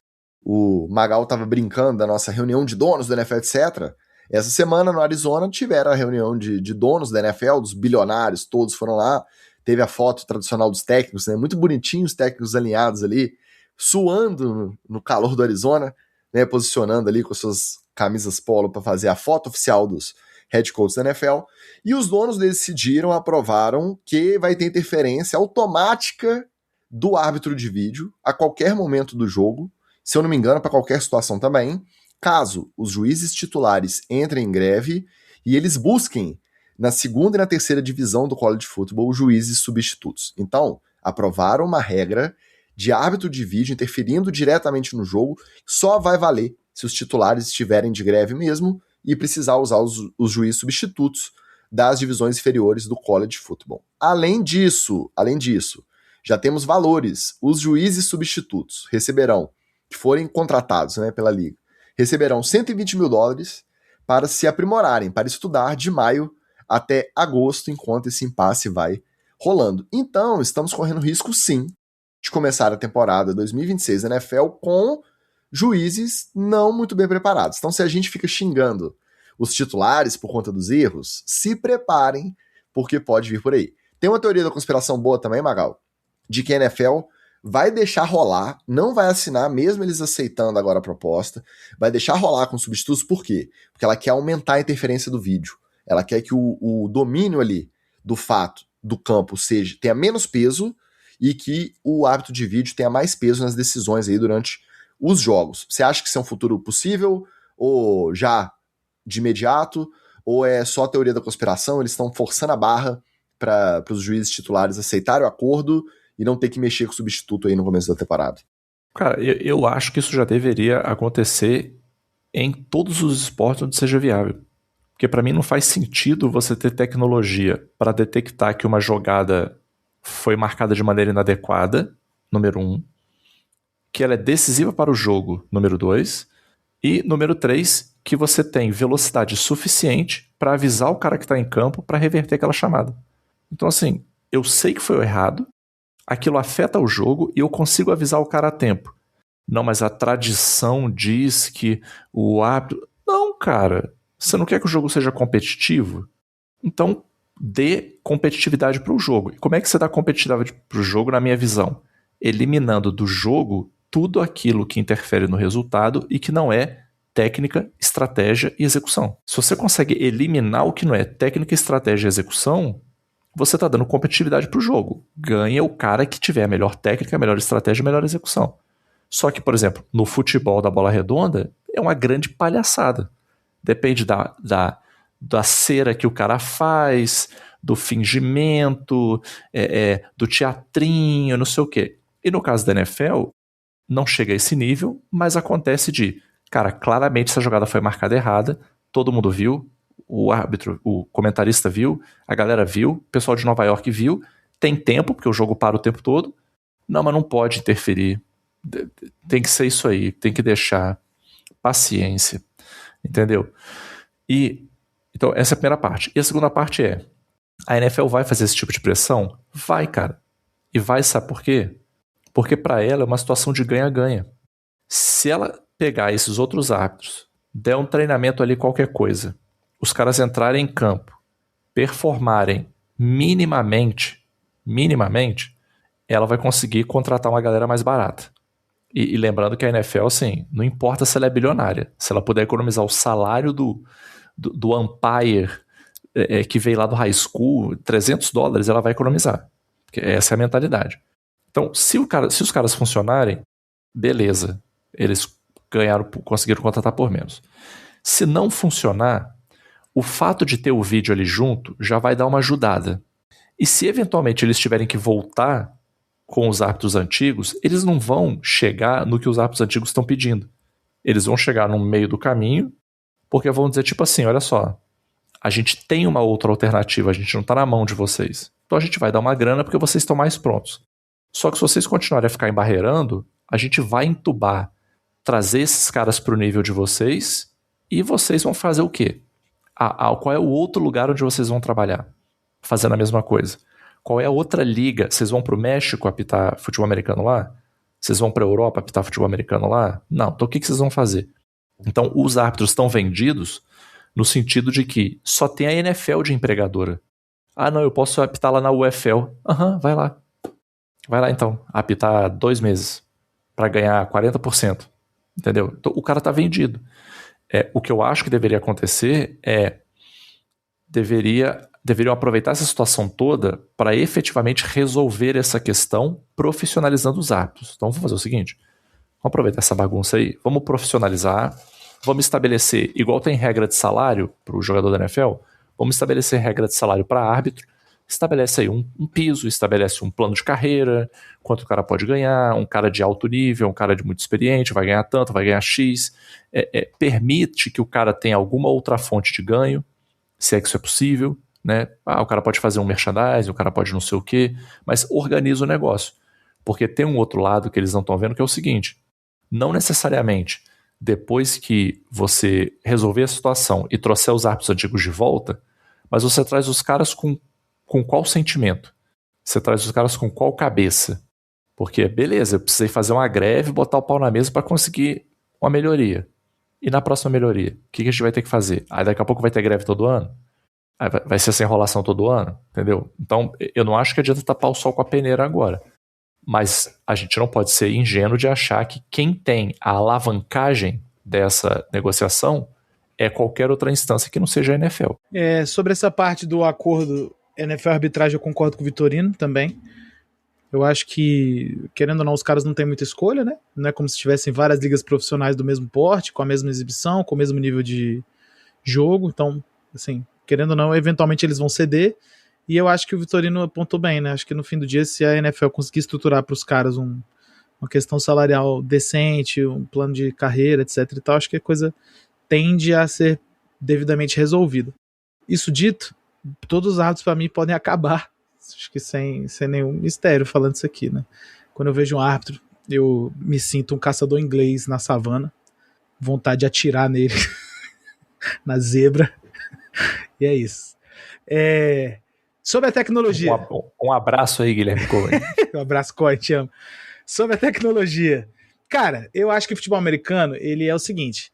O Magal estava brincando da nossa reunião de donos da NFL, etc. Essa semana, no Arizona, tiveram a reunião de donos da NFL, dos bilionários, todos foram lá. Teve a foto tradicional dos técnicos, né? Muito bonitinhos, os técnicos alinhados ali, suando no calor do Arizona, né? Posicionando ali com suas camisas polo para fazer a foto oficial dos head coaches da NFL. E os donos decidiram, aprovaram que vai ter interferência automática do árbitro de vídeo a qualquer momento do jogo, se eu não me engano, para qualquer situação também, caso os juízes titulares entrem em greve e eles busquem na segunda e na terceira divisão do college football juízes substitutos. Então, aprovaram uma regra de árbitro de vídeo interferindo diretamente no jogo, só vai valer se os titulares estiverem de greve mesmo e precisar usar os juízes substitutos das divisões inferiores do college football. Além disso, já temos valores. Os juízes substitutos receberão, que forem contratados, né, pela liga, receberão $120 mil para se aprimorarem, para estudar de maio até agosto, enquanto esse impasse vai rolando. Então, estamos correndo risco, sim, de começar a temporada 2026 da NFL com juízes não muito bem preparados. Então, se a gente fica xingando os titulares por conta dos erros, se preparem, porque pode vir por aí. Tem uma teoria da conspiração boa também, Magal, de que a NFL vai deixar rolar, não vai assinar, mesmo eles aceitando agora a proposta, vai deixar rolar com substitutos, por quê? Porque ela quer aumentar a interferência do vídeo. Ela quer que o domínio ali do fato do campo tenha menos peso e que o árbitro de vídeo tenha mais peso nas decisões aí durante os jogos. Você acha que isso é um futuro possível? Ou já de imediato? Ou é só a teoria da conspiração? Eles estão forçando a barra para os juízes titulares aceitarem o acordo e não ter que mexer com o substituto aí no começo da temporada? Cara, eu acho que isso já deveria acontecer em todos os esportes onde seja viável. Porque para mim não faz sentido você ter tecnologia para detectar que uma jogada foi marcada de maneira inadequada, número 1, que ela é decisiva para o jogo, número 2, e número 3, que você tem velocidade suficiente para avisar o cara que está em campo para reverter aquela chamada. Então assim, eu sei que foi o errado, aquilo afeta o jogo e eu consigo avisar o cara a tempo. Não, mas a tradição diz que o árbitro... Não, cara, você não quer que o jogo seja competitivo? Então dê competitividade para o jogo. E como é que você dá competitividade para o jogo, na minha visão? Eliminando do jogo tudo aquilo que interfere no resultado e que não é técnica, estratégia e execução. Se você consegue eliminar o que não é técnica, estratégia e execução, você está dando competitividade para o jogo. Ganha o cara que tiver a melhor técnica, a melhor estratégia e a melhor execução. Só que, por exemplo, no futebol da bola redonda, é uma grande palhaçada. Depende da cera que o cara faz, do fingimento, do teatrinho, não sei o quê. E no caso da NFL, não chega a esse nível, mas acontece de, cara, claramente essa jogada foi marcada errada, todo mundo viu, o árbitro, o comentarista viu, a galera viu, o pessoal de Nova York viu, tem tempo, porque o jogo para o tempo todo, não, mas não pode interferir, tem que ser isso aí, tem que deixar paciência, entendeu? Então essa é a primeira parte. E a segunda parte é, a NFL vai fazer esse tipo de pressão? Vai, cara. E vai, sabe por quê? Porque para ela é uma situação de ganha-ganha. Se ela pegar esses outros árbitros, der um treinamento ali qualquer coisa, os caras entrarem em campo, performarem minimamente, ela vai conseguir contratar uma galera mais barata. E lembrando que a NFL, assim, não importa se ela é bilionária, se ela puder economizar o salário do umpire que veio lá do high school, $300, ela vai economizar. Porque essa é a mentalidade. Então, se os caras funcionarem, beleza, eles conseguiram contratar por menos. Se não funcionar, o fato de ter o vídeo ali junto já vai dar uma ajudada. E se eventualmente eles tiverem que voltar com os árbitros antigos, eles não vão chegar no que os árbitros antigos estão pedindo. Eles vão chegar no meio do caminho, porque vão dizer tipo assim, olha só, a gente tem uma outra alternativa, a gente não está na mão de vocês. Então a gente vai dar uma grana porque vocês estão mais prontos. Só que se vocês continuarem a ficar embarreirando, a gente vai entubar, trazer esses caras para o nível de vocês e vocês vão fazer o quê? Qual é o outro lugar onde vocês vão trabalhar? Fazendo a mesma coisa. Qual é a outra liga? Vocês vão para o México apitar futebol americano lá? Vocês vão para a Europa apitar futebol americano lá? Não. Então o que vocês vão fazer? Então os árbitros estão vendidos no sentido de que só tem a NFL de empregadora. Ah, não, eu posso apitar lá na UFL. Vai lá. Vai lá então, apitar 2 meses para ganhar 40%. Entendeu? Então, o cara está vendido. O que eu acho que deveria acontecer deveriam aproveitar essa situação toda para efetivamente resolver essa questão profissionalizando os árbitros. Então vamos fazer o seguinte, vamos aproveitar essa bagunça aí, vamos profissionalizar, vamos estabelecer, igual tem regra de salário para o jogador da NFL, vamos estabelecer regra de salário para árbitro, estabelece aí um piso, estabelece um plano de carreira, quanto o cara pode ganhar, um cara de alto nível, um cara de muito experiente, vai ganhar tanto, vai ganhar X, permite que o cara tenha alguma outra fonte de ganho, se é que isso é possível, né? O cara pode fazer um merchandising, o cara pode não sei o quê, mas organiza o negócio. Porque tem um outro lado que eles não estão vendo, que é o seguinte, não necessariamente depois que você resolver a situação e trouxer os árbitros antigos de volta, mas você traz os caras com qual sentimento? Você traz os caras com qual cabeça? Porque, beleza, eu precisei fazer uma greve, botar o pau na mesa para conseguir uma melhoria. E na próxima melhoria, o que a gente vai ter que fazer? Aí daqui a pouco vai ter greve todo ano? Aí vai ser essa enrolação todo ano? Entendeu? Então, eu não acho que adianta tapar o sol com a peneira agora. Mas a gente não pode ser ingênuo de achar que quem tem a alavancagem dessa negociação é qualquer outra instância que não seja a NFL. Sobre essa parte do acordo NFL arbitragem, eu concordo com o Vitorino também. Eu acho que, querendo ou não, os caras não têm muita escolha, né? Não é como se tivessem várias ligas profissionais do mesmo porte, com a mesma exibição, com o mesmo nível de jogo. Então, assim, querendo ou não, eventualmente eles vão ceder. E eu acho que o Vitorino apontou bem, né? Acho que no fim do dia, se a NFL conseguir estruturar para os caras uma questão salarial decente, um plano de carreira, etc e tal, acho que a coisa tende a ser devidamente resolvida. Isso dito, todos os árbitros para mim podem acabar, acho que sem nenhum mistério falando isso aqui, né? Quando eu vejo um árbitro, eu me sinto um caçador inglês na savana, vontade de atirar nele na zebra, e é isso. Sobre a tecnologia. Um abraço aí, Guilherme Cohen. Um abraço, Cohen, te amo. Sobre a tecnologia. Cara, eu acho que o futebol americano, ele é o seguinte,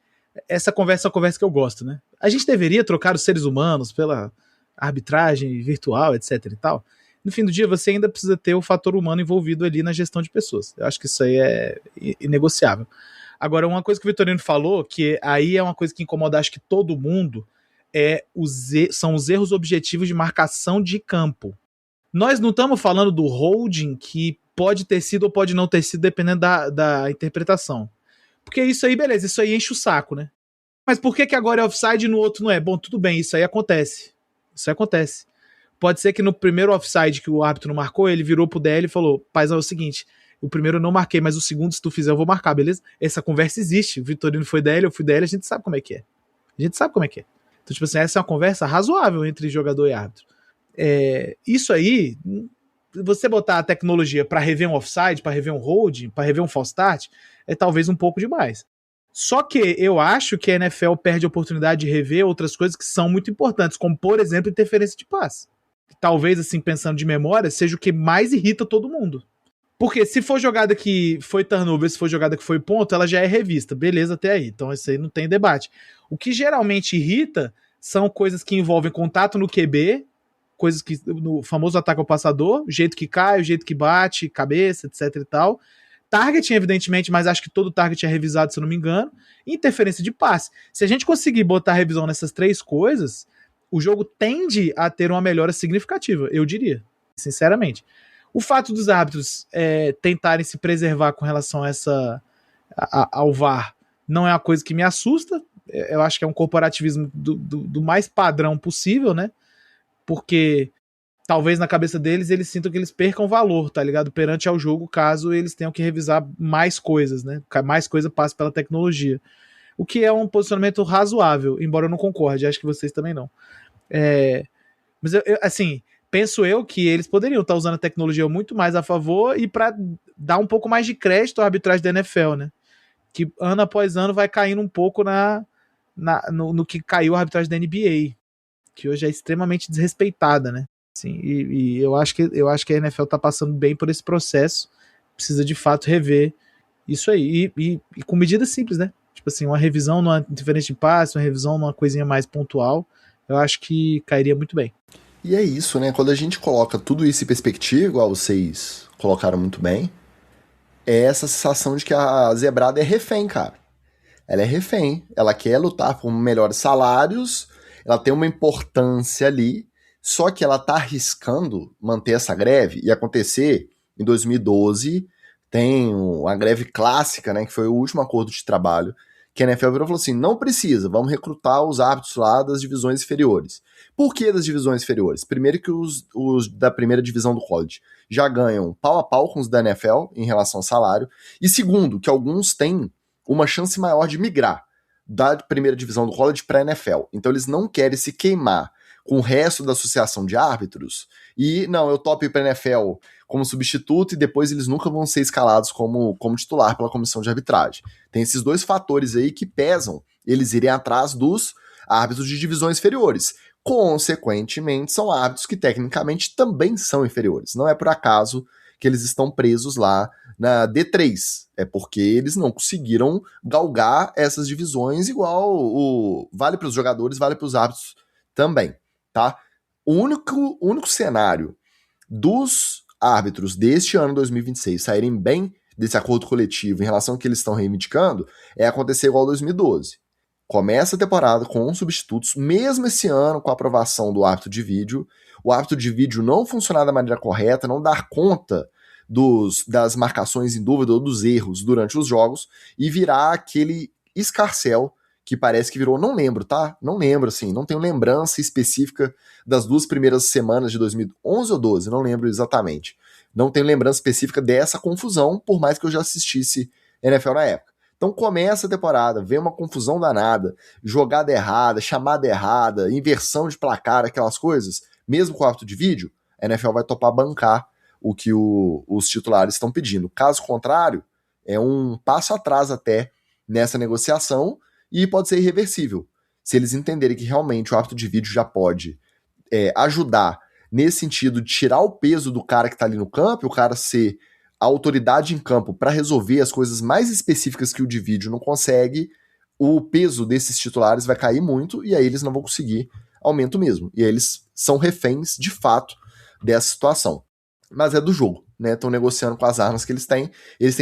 essa conversa é uma conversa que eu gosto, né? A gente deveria trocar os seres humanos pela arbitragem virtual, etc e tal, no fim do dia você ainda precisa ter o fator humano envolvido ali na gestão de pessoas. Eu acho que isso aí é inegociável. Agora, uma coisa que o Vitorino falou, que aí é uma coisa que incomoda acho que todo mundo, são os erros objetivos de marcação de campo. Nós não estamos falando do holding que pode ter sido ou pode não ter sido, dependendo da interpretação. Porque isso aí, beleza, isso aí enche o saco, né? Mas por que agora é offside e no outro não é? Bom, tudo bem, isso aí acontece. Isso aí acontece. Pode ser que no primeiro offside que o árbitro não marcou, ele virou pro DL e falou, paizão, é o seguinte, o primeiro eu não marquei, mas o segundo, se tu fizer, eu vou marcar, beleza? Essa conversa existe. O Vitorino foi DL, eu fui DL, a gente sabe como é que é. A gente sabe como é que é. Então, tipo assim, essa é uma conversa razoável entre jogador e árbitro. Isso aí, você botar a tecnologia para rever um offside, para rever um holding, para rever um false start, é talvez um pouco demais. Só que eu acho que a NFL perde a oportunidade de rever outras coisas que são muito importantes, como, por exemplo, interferência de passe. Talvez, assim, pensando de memória, seja o que mais irrita todo mundo. Porque se for jogada que foi turnover, se for jogada que foi ponto, ela já é revista. Beleza, até aí. Então isso aí não tem debate. O que geralmente irrita são coisas que envolvem contato no QB, coisas que no famoso ataque ao passador, o jeito que cai, o jeito que bate, cabeça, etc e tal. Target, evidentemente, mas acho que todo target é revisado, se eu não me engano. E interferência de passe. Se a gente conseguir botar revisão nessas três coisas, o jogo tende a ter uma melhora significativa, eu diria, sinceramente. O fato dos árbitros tentarem se preservar com relação ao VAR não é uma coisa que me assusta. Eu acho que é um corporativismo do mais padrão possível, né? Porque talvez na cabeça deles eles sintam que eles percam valor, tá ligado? Perante ao jogo, caso eles tenham que revisar mais coisas, né? Mais coisa passe pela tecnologia. O que é um posicionamento razoável, embora eu não concorde, acho que vocês também não. Mas assim, penso eu que eles poderiam estar usando a tecnologia muito mais a favor e para dar um pouco mais de crédito à arbitragem da NFL, né? Que ano após ano vai caindo um pouco no que caiu a arbitragem da NBA, que hoje é extremamente desrespeitada, né? Assim, e eu acho que a NFL tá passando bem por esse processo, precisa de fato rever isso aí, e com medidas simples, né? Tipo assim, uma revisão numa interferência de passe, uma revisão numa coisinha mais pontual, eu acho que cairia muito bem. E é isso, né? Quando a gente coloca tudo isso em perspectiva, igual vocês colocaram muito bem, é essa sensação de que a zebrada é refém, cara. Ela é refém, ela quer lutar por melhores salários, ela tem uma importância ali, só que ela tá arriscando manter essa greve e acontecer em 2012, tem uma greve clássica, né, que foi o último acordo de trabalho, que a NFL virou e falou assim, não precisa, vamos recrutar os árbitros lá das divisões inferiores. Por que das divisões inferiores? Primeiro que os da primeira divisão do college já ganham pau a pau com os da NFL em relação ao salário, e segundo, que alguns têm uma chance maior de migrar da primeira divisão do college para a NFL. Então eles não querem se queimar com o resto da associação de árbitros e, não, eu topo ir para a NFL como substituto e depois eles nunca vão ser escalados como titular pela comissão de arbitragem. Tem esses dois fatores aí que pesam eles irem atrás dos árbitros de divisões inferiores. Consequentemente, são árbitros que tecnicamente também são inferiores. Não é por acaso que eles estão presos lá na D3. É porque eles não conseguiram galgar essas divisões igual vale para os jogadores, vale para os árbitros também, tá? O único cenário dos árbitros deste ano 2026 saírem bem desse acordo coletivo em relação ao que eles estão reivindicando é acontecer igual 2012. Começa a temporada com substitutos, mesmo esse ano com a aprovação do árbitro de vídeo, o árbitro de vídeo não funcionar da maneira correta, não dar conta das marcações em dúvida ou dos erros durante os jogos e virar aquele escarcéu que parece que virou, não lembro, tá? Não lembro, assim, não tenho lembrança específica das duas primeiras semanas de 2011 ou 12, não lembro exatamente. Não tenho lembrança específica dessa confusão, por mais que eu já assistisse NFL na época. Então começa a temporada, vem uma confusão danada, jogada errada, chamada errada, inversão de placar, aquelas coisas, mesmo com o árbitro de vídeo, a NFL vai topar bancar o que os titulares estão pedindo. Caso contrário, é um passo atrás até nessa negociação e pode ser irreversível. Se eles entenderem que realmente o árbitro de vídeo já pode ajudar nesse sentido de tirar o peso do cara que está ali no campo, e o cara ser a autoridade em campo para resolver as coisas mais específicas que o de vídeo não consegue, o peso desses titulares vai cair muito e aí eles não vão conseguir aumento mesmo. E aí eles são reféns, de fato, dessa situação. Mas é do jogo, né? Estão negociando com as armas que eles têm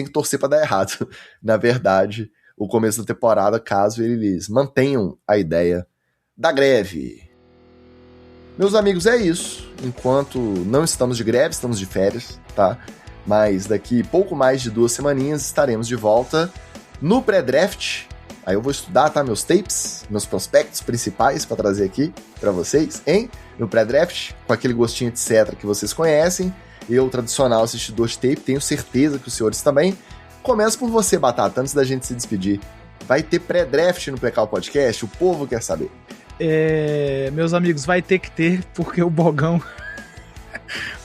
que torcer para dar errado. Na verdade, o começo da temporada, caso eles mantenham a ideia da greve. Meus amigos, é isso. Enquanto não estamos de greve, estamos de férias, tá? Mas daqui pouco mais de 2 semaninhas estaremos de volta no pré-draft. Aí eu vou estudar, tá? Meus tapes, meus prospectos principais para trazer aqui para vocês, hein? No pré-draft, com aquele gostinho de etc que vocês conhecem. Eu, tradicional assistidor de tape, tenho certeza que os senhores também. Começo por você, Batata, antes da gente se despedir. Vai ter pré-draft no Precau Podcast? O povo quer saber. Meus amigos, vai ter que ter, porque o Bogão...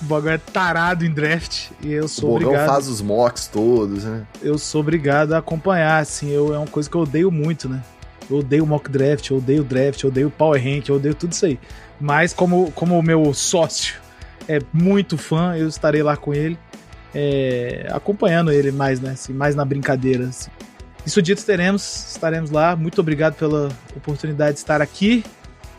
o Bogão é tarado em draft e eu sou obrigado... O Bogão faz os mocks todos, né? Eu sou obrigado a acompanhar, assim, é uma coisa que eu odeio muito, né? Eu odeio mock draft, eu odeio draft, eu odeio power rank, eu odeio tudo isso aí. Mas como o meu sócio é muito fã, eu estarei lá com ele, acompanhando ele mais, né? Assim, mais na brincadeira. Assim. Isso dito, estaremos lá. Muito obrigado pela oportunidade de estar aqui.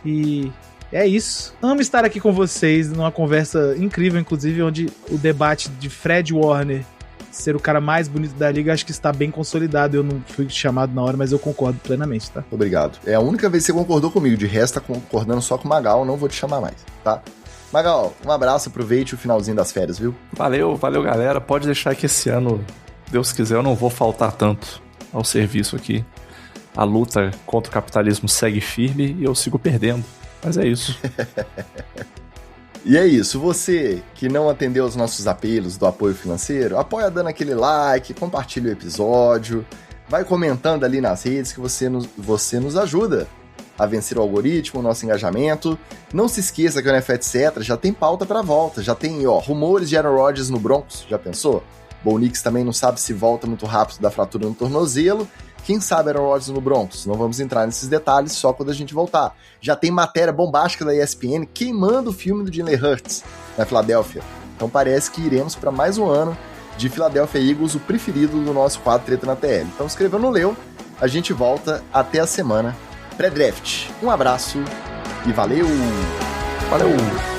E é isso. Amo estar aqui com vocês numa conversa incrível, inclusive, onde o debate de Fred Warner ser o cara mais bonito da liga, acho que está bem consolidado. Eu não fui chamado na hora, mas eu concordo plenamente, tá? Obrigado. É a única vez que você concordou comigo. De resto, tá concordando só com o Magal. Não vou te chamar mais, tá? Magal, um abraço, aproveite o finalzinho das férias, viu? Valeu, galera. Pode deixar que esse ano, Deus quiser, eu não vou faltar tanto ao serviço aqui. A luta contra o capitalismo segue firme e eu sigo perdendo. Mas é isso. E é isso. Você que não atendeu aos nossos apelos do apoio financeiro, apoia dando aquele like, compartilha o episódio, vai comentando ali nas redes que você nos ajuda a vencer o algoritmo, o nosso engajamento. Não se esqueça que o NFL Etc. já tem pauta pra volta, já tem, rumores de Aaron Rodgers no Broncos, já pensou? Bo Nix também não sabe se volta muito rápido da fratura no tornozelo. Quem sabe Aaron Rodgers no Broncos? Não vamos entrar nesses detalhes só quando a gente voltar. Já tem matéria bombástica da ESPN queimando o filme do Jalen Hurts na Filadélfia. Então parece que iremos para mais um ano de Philadelphia Eagles, o preferido do nosso quadro Treta na TL. Então escreveu no Leu, a gente volta até a semana pré-draft. Um abraço e valeu! Valeu!